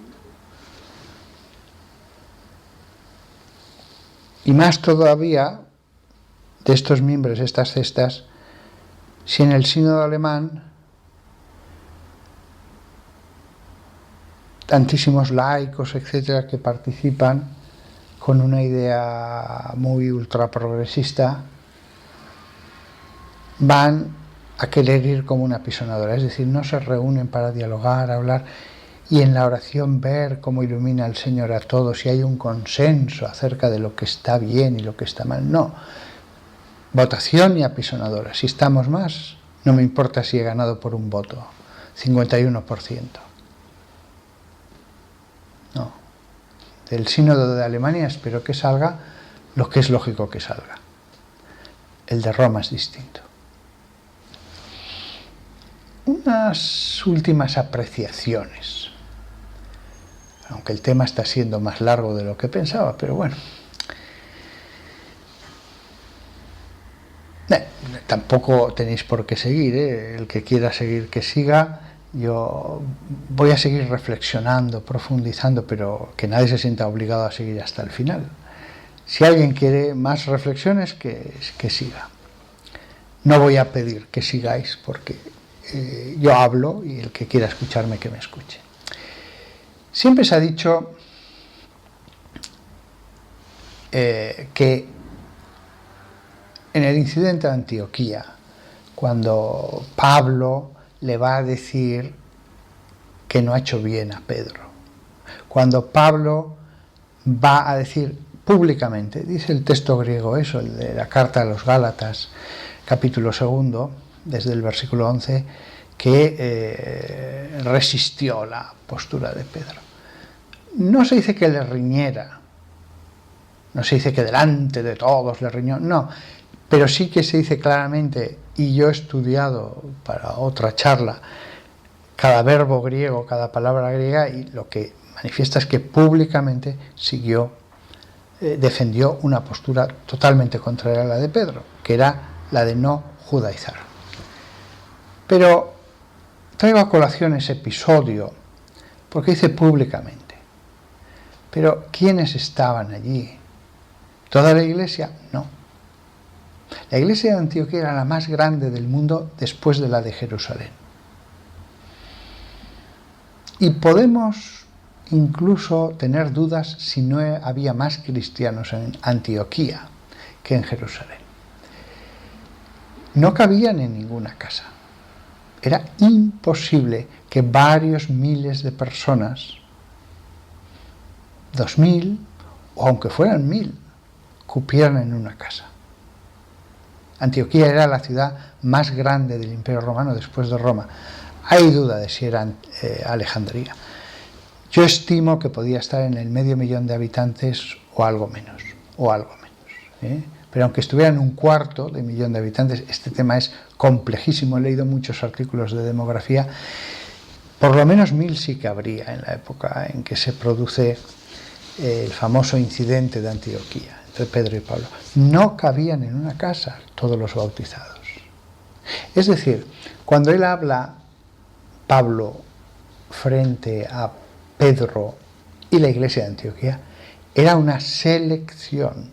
Speaker 1: Y más todavía, de estos mimbres, estas cestas, si en el sínodo alemán tantísimos laicos, etcétera, que participan con una idea muy ultraprogresista, van a querer ir como una pisonadora, es decir, no se reúnen para dialogar, hablar y en la oración ver cómo ilumina el Señor a todos y hay un consenso acerca de lo que está bien y lo que está mal. No, votación y apisonadora. Si estamos más, no me importa si he ganado por un voto, 51%. No. Del sínodo de Alemania espero que salga lo que es lógico que salga. El de Roma es distinto. Unas últimas apreciaciones. Aunque el tema está siendo más largo de lo que pensaba, pero bueno. Tampoco tenéis por qué seguir, el que quiera seguir que siga. Yo voy a seguir reflexionando, profundizando, pero que nadie se sienta obligado a seguir hasta el final. Si alguien quiere más reflexiones, que siga. No voy a pedir que sigáis porque yo hablo y el que quiera escucharme, que me escuche. Siempre se ha dicho que en el incidente de Antioquía, cuando Pablo le va a decir que no ha hecho bien a Pedro, cuando Pablo va a decir públicamente, dice el texto griego eso, el de la carta a los Gálatas, capítulo 2, desde el versículo 11, que resistió la postura de Pedro. No se dice que le riñera, no se dice que delante de todos le riñó, no, pero sí que se dice claramente, y yo he estudiado para otra charla cada verbo griego, cada palabra griega, y lo que manifiesta es que públicamente defendió una postura totalmente contraria a la de Pedro, que era la de no judaizar. Pero traigo a colación ese episodio porque dice públicamente. Pero ¿quiénes estaban allí? ¿Toda la iglesia? No. La iglesia de Antioquía era la más grande del mundo después de la de Jerusalén. Y podemos incluso tener dudas si no había más cristianos en Antioquía que en Jerusalén. No cabían en ninguna casa. Era imposible que varios miles de personas, 2000 o aunque fueran 1000, cupieran en una casa. Antioquía era la ciudad más grande del Imperio Romano después de Roma. Hay duda de si era Alejandría. Yo estimo que podía estar en el 500.000 de habitantes o algo menos. Pero aunque estuviera en 1/4 de habitantes, este tema es complejísimo. He leído muchos artículos de demografía. Por lo menos 1000 sí que habría en la época en que se produce el famoso incidente de Antioquía entre Pedro y Pablo. No cabían en una casa todos los bautizados. Es decir, cuando él habla, Pablo, frente a Pedro y la iglesia de Antioquía, era una selección.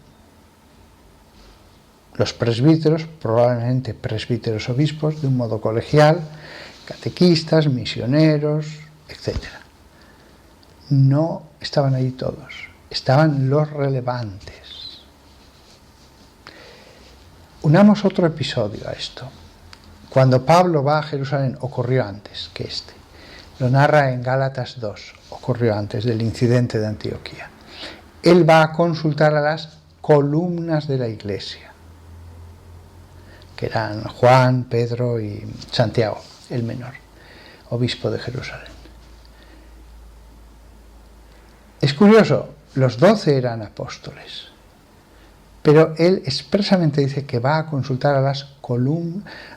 Speaker 1: Los presbíteros, probablemente presbíteros obispos, de un modo colegial, catequistas, misioneros, etc. No estaban allí todos, estaban los relevantes. Unamos otro episodio a esto. Cuando Pablo va a Jerusalén, ocurrió antes que este. Lo narra en Gálatas 2, ocurrió antes del incidente de Antioquía. Él va a consultar a las columnas de la iglesia, que eran Juan, Pedro y Santiago, el menor, obispo de Jerusalén. Es curioso, los 12 eran apóstoles, pero él expresamente dice que va a consultar a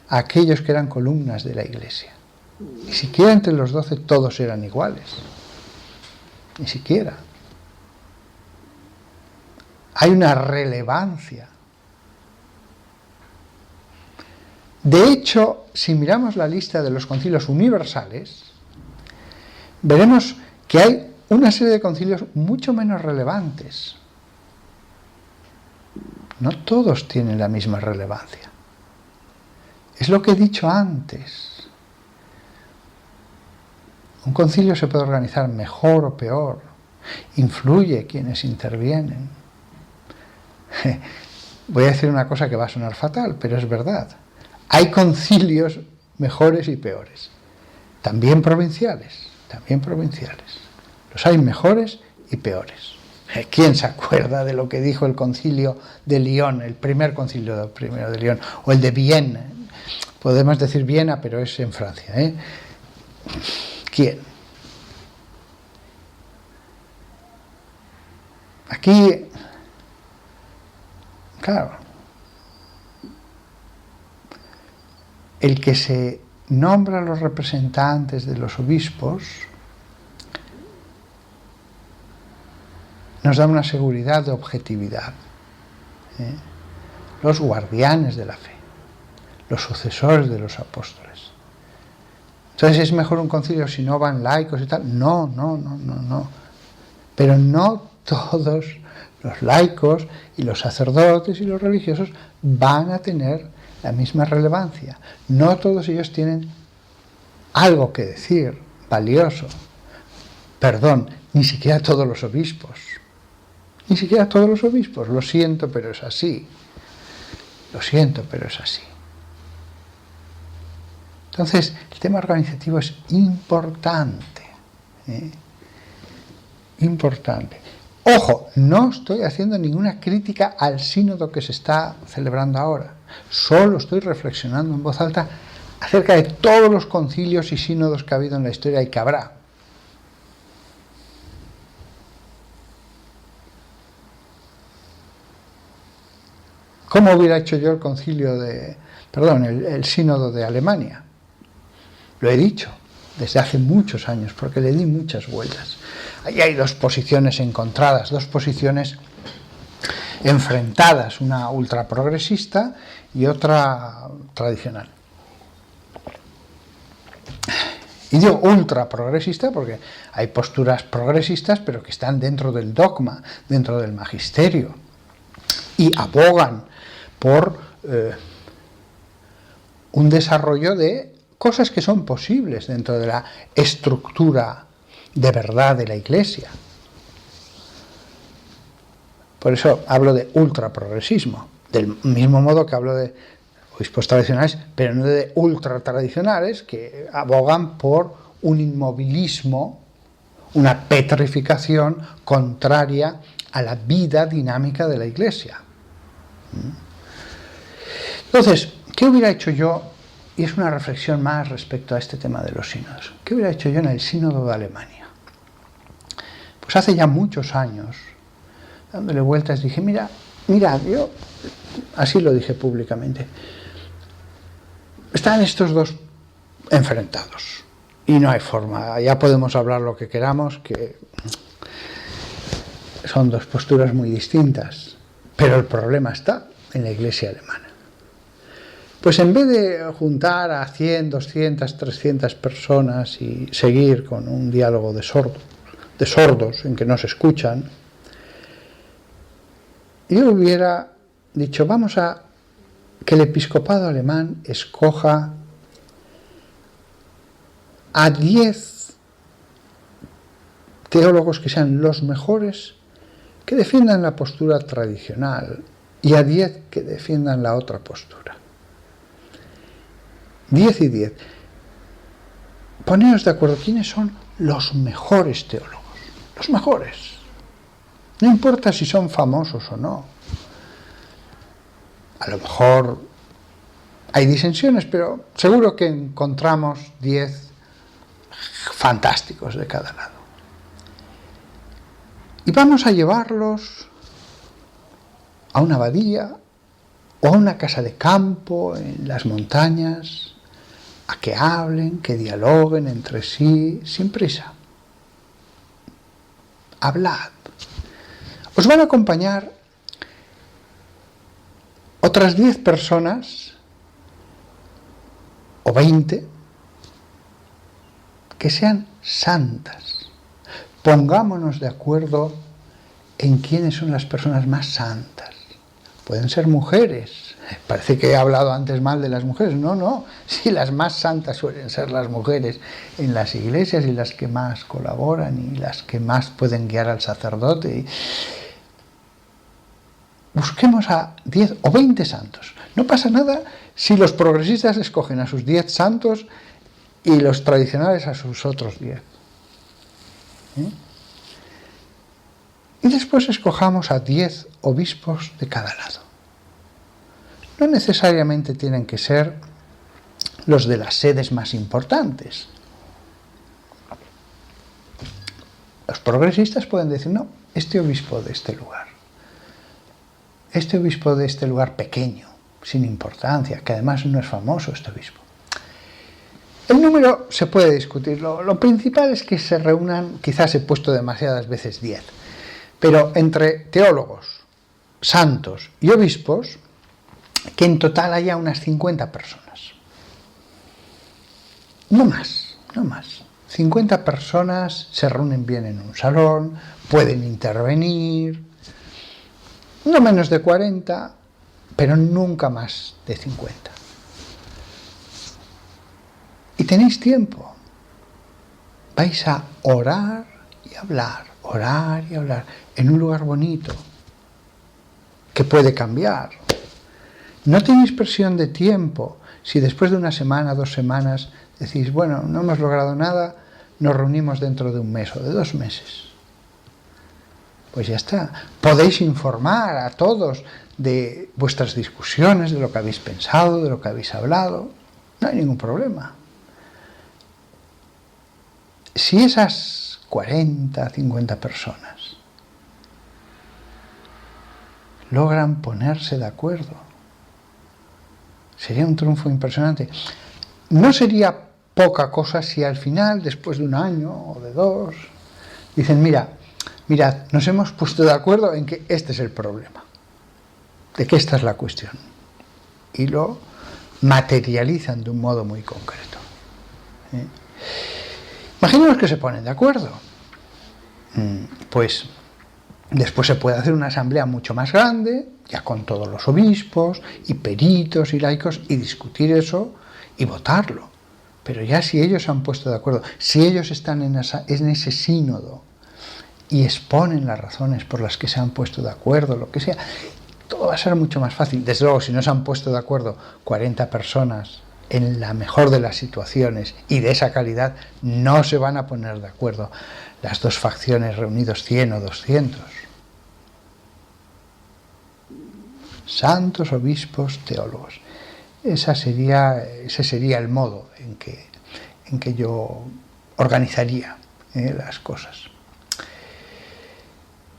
Speaker 1: aquellos que eran columnas de la Iglesia. Ni siquiera entre los 12 todos eran iguales. Ni siquiera. Hay una relevancia. De hecho, si miramos la lista de los concilios universales, veremos que hay una serie de concilios mucho menos relevantes. No todos tienen la misma relevancia. Es lo que he dicho antes. Un concilio se puede organizar mejor o peor. Influye quienes intervienen. Voy a decir una cosa que va a sonar fatal, pero es verdad. Hay concilios mejores y peores. También provinciales. Los hay mejores y peores. ¿Quién se acuerda de lo que dijo el concilio de Lyon, el primer concilio primero de Lyon, o el de Viena? Podemos decir Viena, pero es en Francia, ¿eh? ¿Quién? Aquí, claro, el que se nombra a los representantes de los obispos nos da una seguridad de objetividad. Los guardianes de la fe, los sucesores de los apóstoles. Entonces, ¿es mejor un concilio si no van laicos y tal? No. Pero no todos los laicos y los sacerdotes y los religiosos van a tener la misma relevancia. No todos ellos tienen algo que decir valioso. Perdón, ni siquiera todos los obispos. Lo siento, pero es así. Entonces, el tema organizativo es importante. Importante. Ojo, no estoy haciendo ninguna crítica al sínodo que se está celebrando ahora. Solo estoy reflexionando en voz alta acerca de todos los concilios y sínodos que ha habido en la historia y que habrá. ¿Cómo hubiera hecho yo el sínodo de Alemania? Lo he dicho desde hace muchos años, porque le di muchas vueltas. Ahí hay dos posiciones encontradas, dos posiciones enfrentadas, una ultraprogresista y otra tradicional. Y digo ultraprogresista porque hay posturas progresistas, pero que están dentro del dogma, dentro del magisterio, y abogan por un desarrollo de cosas que son posibles dentro de la estructura de verdad de la Iglesia. Por eso hablo de ultraprogresismo, del mismo modo que hablo de obispos tradicionales, pero no de ultratradicionales que abogan por un inmovilismo, una petrificación contraria a la vida dinámica de la Iglesia. Entonces, ¿qué hubiera hecho yo? Y es una reflexión más respecto a este tema de los sínodos. ¿Qué hubiera hecho yo en el sínodo de Alemania? Pues hace ya muchos años, dándole vueltas, dije, mira, yo, así lo dije públicamente, están estos dos enfrentados y no hay forma, ya podemos hablar lo que queramos, que son dos posturas muy distintas, pero el problema está en la Iglesia alemana. Pues en vez de juntar a 100, 200, 300 personas y seguir con un diálogo de sordos en que no se escuchan, yo hubiera dicho, vamos a que el episcopado alemán escoja a 10 teólogos que sean los mejores, que defiendan la postura tradicional, y a 10 que defiendan la otra postura. 10 y 10. Poneros de acuerdo quiénes son los mejores teólogos. Los mejores. No importa si son famosos o no. A lo mejor hay disensiones, pero seguro que encontramos 10 fantásticos de cada lado. Y vamos a llevarlos a una abadía o a una casa de campo en las montañas, a que hablen, que dialoguen entre sí, sin prisa. Hablad. Os van a acompañar otras 10 personas o 20 que sean santas. Pongámonos de acuerdo en quiénes son las personas más santas. Pueden ser mujeres. Parece que he hablado antes mal de las mujeres. No, no. Sí, las más santas suelen ser las mujeres en las iglesias y las que más colaboran y las que más pueden guiar al sacerdote. Busquemos a 10 o 20 santos. No pasa nada si los progresistas escogen a sus 10 santos y los tradicionales a sus otros 10. Y después escojamos a 10 obispos de cada lado. No necesariamente tienen que ser los de las sedes más importantes. Los progresistas pueden decir, no, este obispo de este lugar, este obispo de este lugar pequeño, sin importancia, que además no es famoso este obispo. El número se puede discutir, lo principal es que se reúnan, quizás he puesto demasiadas veces 10, pero entre teólogos, santos y obispos, que en total haya unas 50 personas. No más, no más. 50 personas se reúnen bien en un salón, pueden intervenir, no menos de 40, pero nunca más de 50. Y tenéis tiempo. Vais a orar y hablar en un lugar bonito, que puede cambiar. No tenéis presión de tiempo. Si después de una semana, 2 semanas, decís, bueno, no hemos logrado nada, nos reunimos dentro de un mes o de 2 meses. Pues ya está. Podéis informar a todos de vuestras discusiones, de lo que habéis pensado, de lo que habéis hablado. No hay ningún problema. Si esas 40, 50 personas logran ponerse de acuerdo, sería un triunfo impresionante. No sería poca cosa si al final, después de un año o de 2, dicen, mirad, nos hemos puesto de acuerdo en que este es el problema, de que esta es la cuestión. Y lo materializan de un modo muy concreto. Imaginemos que se ponen de acuerdo. Pues después se puede hacer una asamblea mucho más grande, ya con todos los obispos y peritos y laicos, y discutir eso y votarlo. Pero ya si ellos se han puesto de acuerdo, si ellos están en ese sínodo y exponen las razones por las que se han puesto de acuerdo, lo que sea, todo va a ser mucho más fácil. Desde luego, si no se han puesto de acuerdo 40 personas en la mejor de las situaciones y de esa calidad, no se van a poner de acuerdo las dos facciones reunidos 100 o 200. Santos, obispos, teólogos. Ese sería el modo en que yo organizaría las cosas.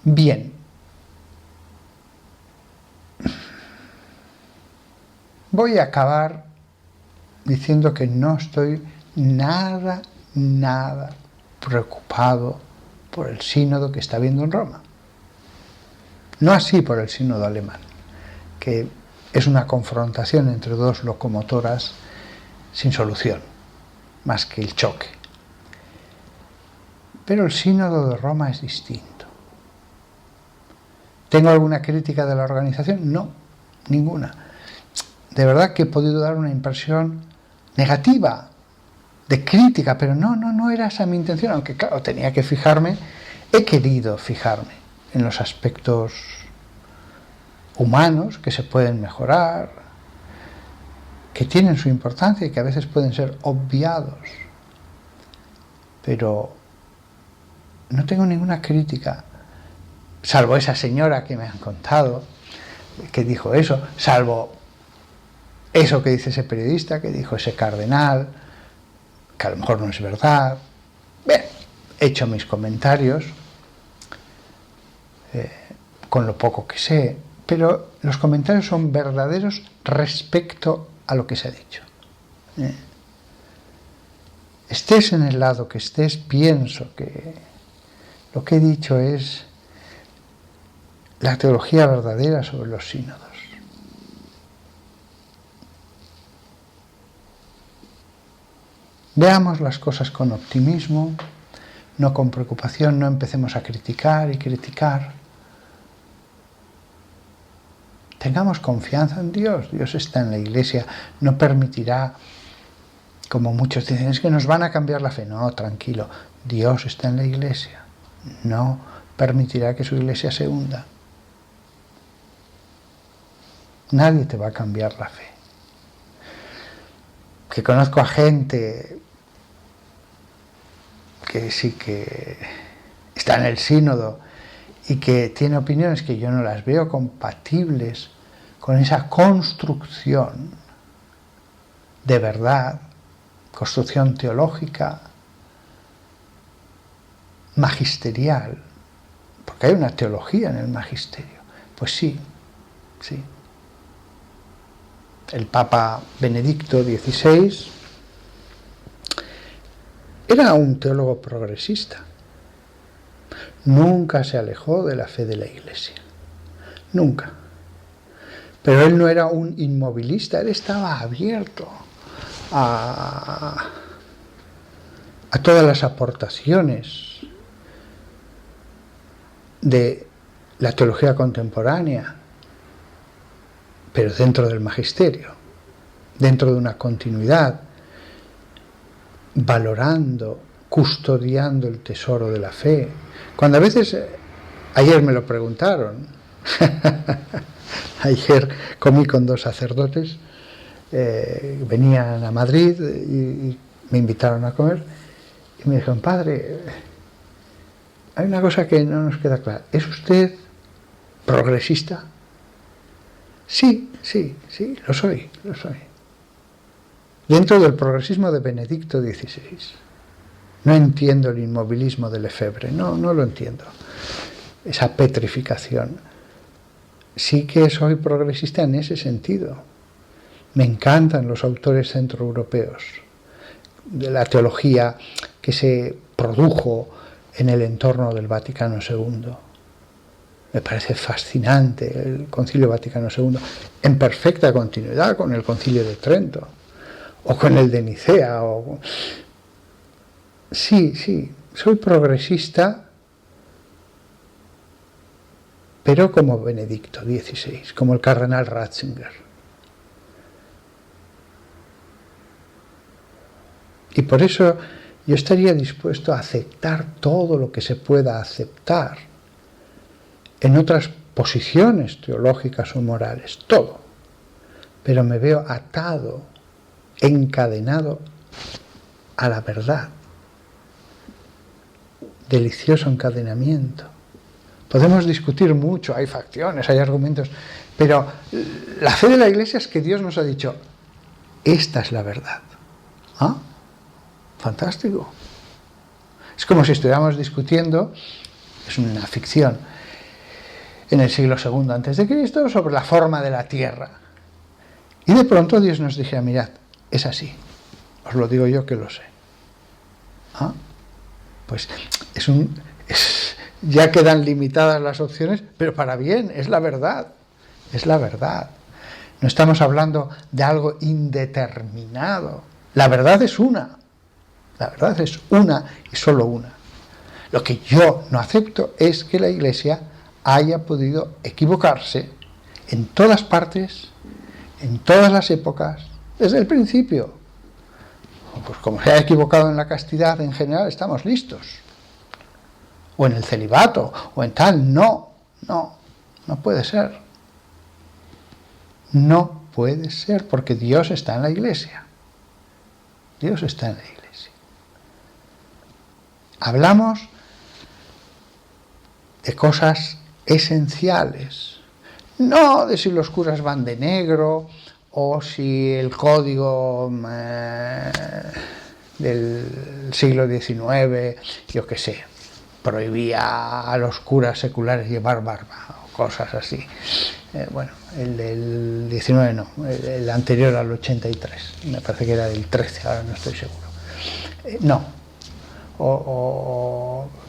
Speaker 1: Bien. Voy a acabar diciendo que no estoy nada preocupado por el sínodo que está habiendo en Roma. No así por el sínodo alemán, que es una confrontación entre dos locomotoras sin solución, más que el choque. Pero el sínodo de Roma es distinto. ¿Tengo alguna crítica de la organización? No, ninguna. De verdad que he podido dar una impresión negativa, de crítica, pero no era esa mi intención, aunque claro, tenía que fijarme, he querido fijarme en los aspectos humanos que se pueden mejorar, que tienen su importancia y que a veces pueden ser obviados, pero no tengo ninguna crítica, salvo esa señora que me han contado, que dijo eso, salvo eso que dice ese periodista, que dijo ese cardenal, que a lo mejor no es verdad. Bien, he hecho mis comentarios con lo poco que sé, pero los comentarios son verdaderos respecto a lo que se ha dicho. Estés en el lado que estés, pienso que lo que he dicho es la teología verdadera sobre los sínodos. Veamos las cosas con optimismo, no con preocupación, no empecemos a criticar y criticar. Tengamos confianza en Dios. Dios está en la Iglesia, no permitirá, como muchos dicen, es que nos van a cambiar la fe. No, tranquilo, Dios está en la Iglesia, no permitirá que su Iglesia se hunda. Nadie te va a cambiar la fe. Que conozco a gente que sí que está en el sínodo y que tiene opiniones que yo no las veo compatibles con esa construcción de verdad, construcción teológica, magisterial, porque hay una teología en el magisterio. Pues sí, sí. El Papa Benedicto XVI era un teólogo progresista. Nunca se alejó de la fe de la Iglesia. Nunca. Pero él no era un inmovilista, él estaba abierto a todas las aportaciones de la teología contemporánea, pero dentro del magisterio, dentro de una continuidad, valorando, custodiando el tesoro de la fe. Cuando a veces, ayer me lo preguntaron, ayer comí con 2 sacerdotes, venían a Madrid y me invitaron a comer, y me dijeron, padre, hay una cosa que no nos queda clara, ¿es usted progresista? Sí, lo soy. Dentro del progresismo de Benedicto XVI. No entiendo el inmovilismo de Lefebvre, no lo entiendo. Esa petrificación. Sí que soy progresista en ese sentido. Me encantan los autores centroeuropeos, de la teología que se produjo en el entorno del Vaticano II. Me parece fascinante el Concilio Vaticano II, en perfecta continuidad con el Concilio de Trento, o con el de Nicea. Sí, soy progresista, pero como Benedicto XVI, como el cardenal Ratzinger. Y por eso yo estaría dispuesto a aceptar todo lo que se pueda aceptar en otras posiciones teológicas o morales, todo. Pero me veo atado, encadenado a la verdad. Delicioso encadenamiento. Podemos discutir mucho, hay facciones, hay argumentos, pero la fe de la Iglesia es que Dios nos ha dicho, esta es la verdad. ¿Ah? Fantástico. Es como si estuviéramos discutiendo, es una ficción, en el siglo II a.C., sobre la forma de la Tierra. Y de pronto Dios nos dijera, mirad, es así. Os lo digo yo que lo sé. ¿Ah? Pues ya quedan limitadas las opciones, pero para bien, es la verdad. Es la verdad. No estamos hablando de algo indeterminado. La verdad es una. La verdad es una y solo una. Lo que yo no acepto es que la Iglesia haya podido equivocarse en todas partes, en todas las épocas, desde el principio. Pues como se ha equivocado en la castidad en general, estamos listos. O en el celibato, o en tal. No puede ser. No puede ser, porque Dios está en la Iglesia. Dios está en la Iglesia. Hablamos de cosas esenciales, no de si los curas van de negro o si el código del siglo XIX, yo qué sé, prohibía a los curas seculares llevar barba, cosas así. Bueno, el del 19 no, el anterior al 83, me parece que era del 13, ahora no estoy seguro. No.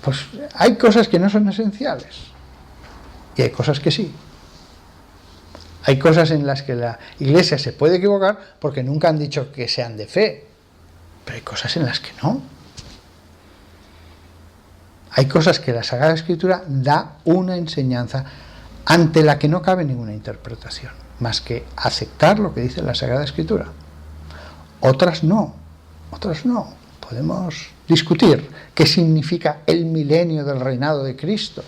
Speaker 1: Pues hay cosas que no son esenciales y hay cosas que sí. Hay cosas en las que la Iglesia se puede equivocar porque nunca han dicho que sean de fe, pero hay cosas en las que no. Hay cosas que la Sagrada Escritura da una enseñanza ante la que no cabe ninguna interpretación, más que aceptar lo que dice la Sagrada Escritura. Otras no, otras no. Podemos discutir qué significa el milenio del reinado de Cristo.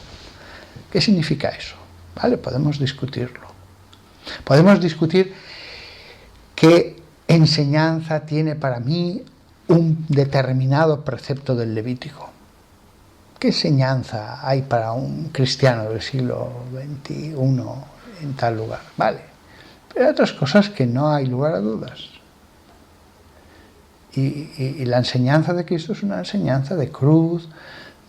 Speaker 1: ¿Qué significa eso? ¿Vale? Podemos discutirlo. Podemos discutir qué enseñanza tiene para mí un determinado precepto del Levítico. ¿Qué enseñanza hay para un cristiano del siglo XXI en tal lugar? Vale. Pero hay otras cosas que no hay lugar a dudas. Y la enseñanza de Cristo es una enseñanza de cruz,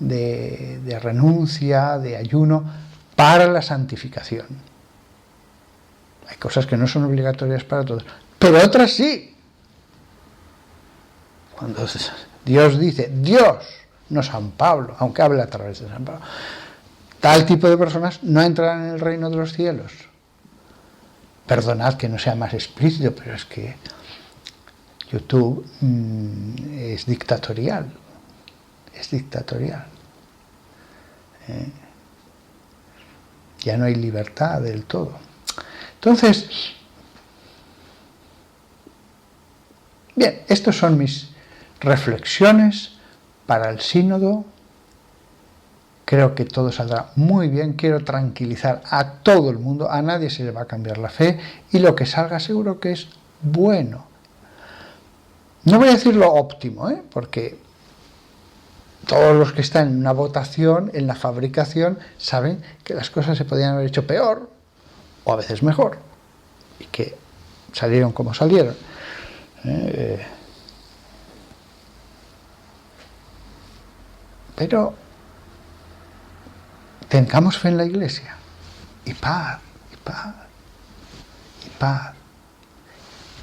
Speaker 1: de renuncia, de ayuno, para la santificación. Hay cosas que no son obligatorias para todos, pero otras sí. Cuando Dios dice, Dios, no San Pablo, aunque habla a través de San Pablo, tal tipo de personas no entrarán en el reino de los cielos. Perdonad que no sea más explícito, pero es que YouTube es dictatorial. Es dictatorial. Ya no hay libertad del todo. Entonces, bien, estas son mis reflexiones para el sínodo. Creo que todo saldrá muy bien. Quiero tranquilizar a todo el mundo. A nadie se le va a cambiar la fe. Y lo que salga seguro que es bueno. No voy a decir lo óptimo, porque todos los que están en una votación, en la fabricación, saben que las cosas se podían haber hecho peor o a veces mejor y que salieron como salieron. Pero tengamos fe en la Iglesia y paz, y paz, y paz.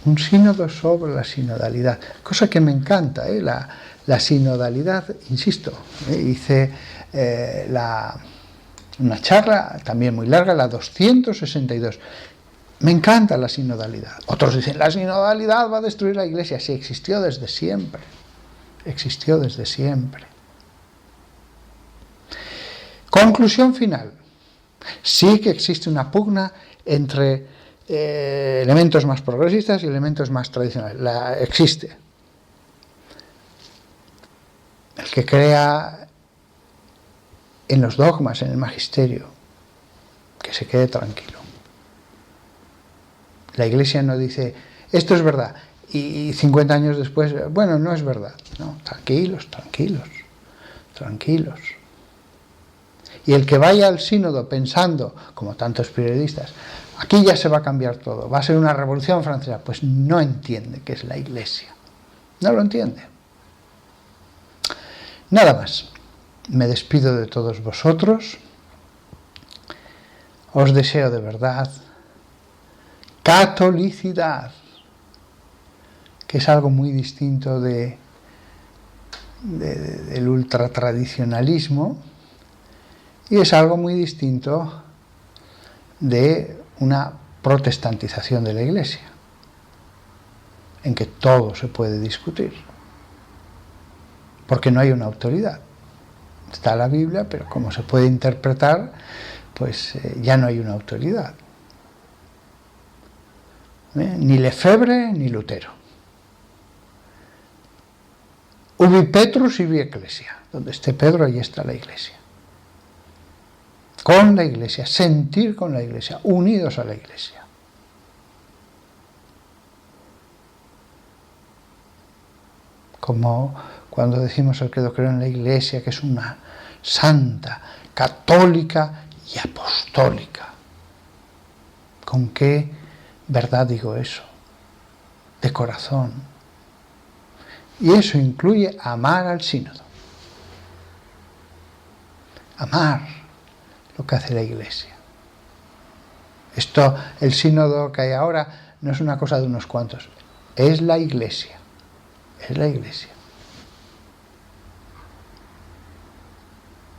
Speaker 1: Un sínodo sobre la sinodalidad, cosa que me encanta, la sinodalidad, insisto, hice una charla también muy larga, la 262. Me encanta la sinodalidad. Otros dicen, la sinodalidad va a destruir la Iglesia. Sí, existió desde siempre. Existió desde siempre. Conclusión final. Sí que existe una pugna entre elementos más progresistas y elementos más tradicionales. Existe. El que crea en los dogmas, en el magisterio, que se quede tranquilo. La Iglesia no dice, esto es verdad, y 50 años después, bueno, no es verdad. No, tranquilos, tranquilos, tranquilos. Y el que vaya al sínodo pensando, como tantos periodistas, aquí ya se va a cambiar todo, va a ser una revolución francesa, pues no entiende qué es la Iglesia. No lo entiende. Nada más. Me despido de todos vosotros. Os deseo de verdad catolicidad, que es algo muy distinto del ultratradicionalismo y es algo muy distinto de una protestantización de la Iglesia, en que todo se puede discutir, porque no hay una autoridad. Está la Biblia, pero como se puede interpretar, pues ya no hay una autoridad. Ni Lefebvre ni Lutero. Ubi Petrus ibi Ecclesia. Donde esté Pedro, ahí está la Iglesia. Con la Iglesia, sentir con la Iglesia, unidos a la Iglesia. Como cuando decimos el credo, creo en la Iglesia, que es una santa, católica y apostólica. ¿Con qué verdad digo eso? De corazón. Y eso incluye amar al sínodo. Amar lo que hace la Iglesia. Esto, el sínodo que hay ahora, no es una cosa de unos cuantos, es la Iglesia, es la Iglesia.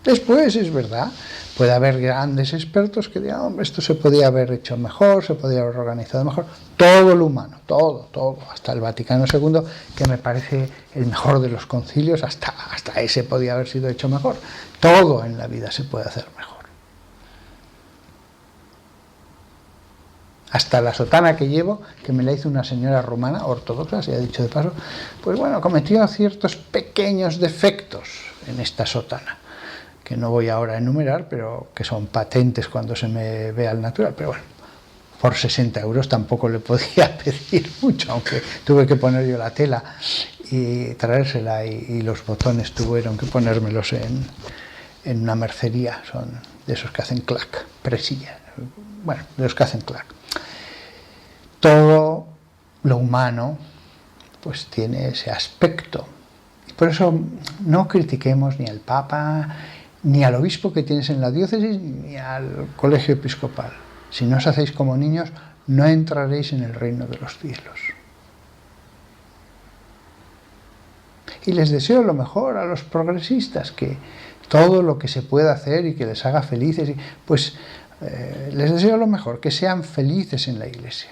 Speaker 1: Después, es verdad, puede haber grandes expertos que digan, hombre, esto se podía haber hecho mejor, se podía haber organizado mejor. Todo lo humano, todo, hasta el Vaticano II, que me parece el mejor de los concilios, hasta ese podía haber sido hecho mejor. Todo en la vida se puede hacer mejor. Hasta la sotana que llevo, que me la hizo una señora romana, ortodoxa, se ha dicho de paso, pues bueno, cometió ciertos pequeños defectos en esta sotana, que no voy ahora a enumerar, pero que son patentes cuando se me ve al natural. Pero bueno, por 60 euros tampoco le podía pedir mucho, aunque tuve que poner yo la tela y traérsela, y los botones tuvieron que ponérmelos en una mercería, son de esos que hacen clac, presilla, bueno, de los que hacen clac. Todo lo humano pues tiene ese aspecto. Por eso no critiquemos ni al Papa, ni al obispo que tienes en la diócesis, ni al colegio episcopal. Si no os hacéis como niños, no entraréis en el reino de los cielos. Y les deseo lo mejor a los progresistas, que todo lo que se pueda hacer y que les haga felices, pues les deseo lo mejor, que sean felices en la Iglesia.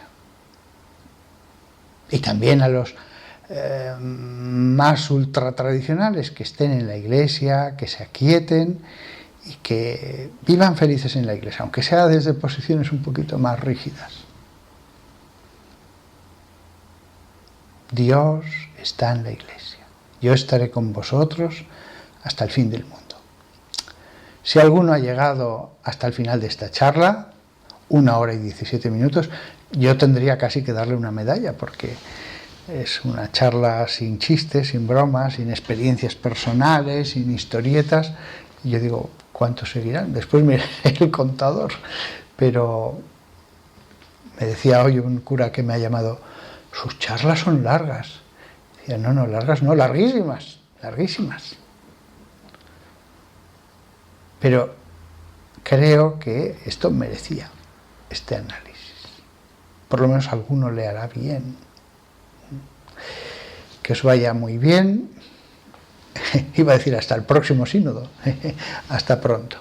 Speaker 1: Y también a los más ultratradicionales, que estén en la Iglesia, que se aquieten y que vivan felices en la Iglesia, aunque sea desde posiciones un poquito más rígidas. Dios está en la Iglesia. Yo estaré con vosotros hasta el fin del mundo. Si alguno ha llegado hasta el final de esta charla, 1 hora y 17 minutos, yo tendría casi que darle una medalla, porque es una charla sin chistes, sin bromas, sin experiencias personales, sin historietas. Y yo digo, ¿cuántos seguirán? Después miré el contador, pero me decía hoy un cura que me ha llamado, sus charlas son largas. Decía, no, largas no, larguísimas, larguísimas. Pero creo que esto merecía este análisis. Por lo menos a alguno le hará bien. Que os vaya muy bien. Iba a decir hasta el próximo sínodo. Hasta pronto.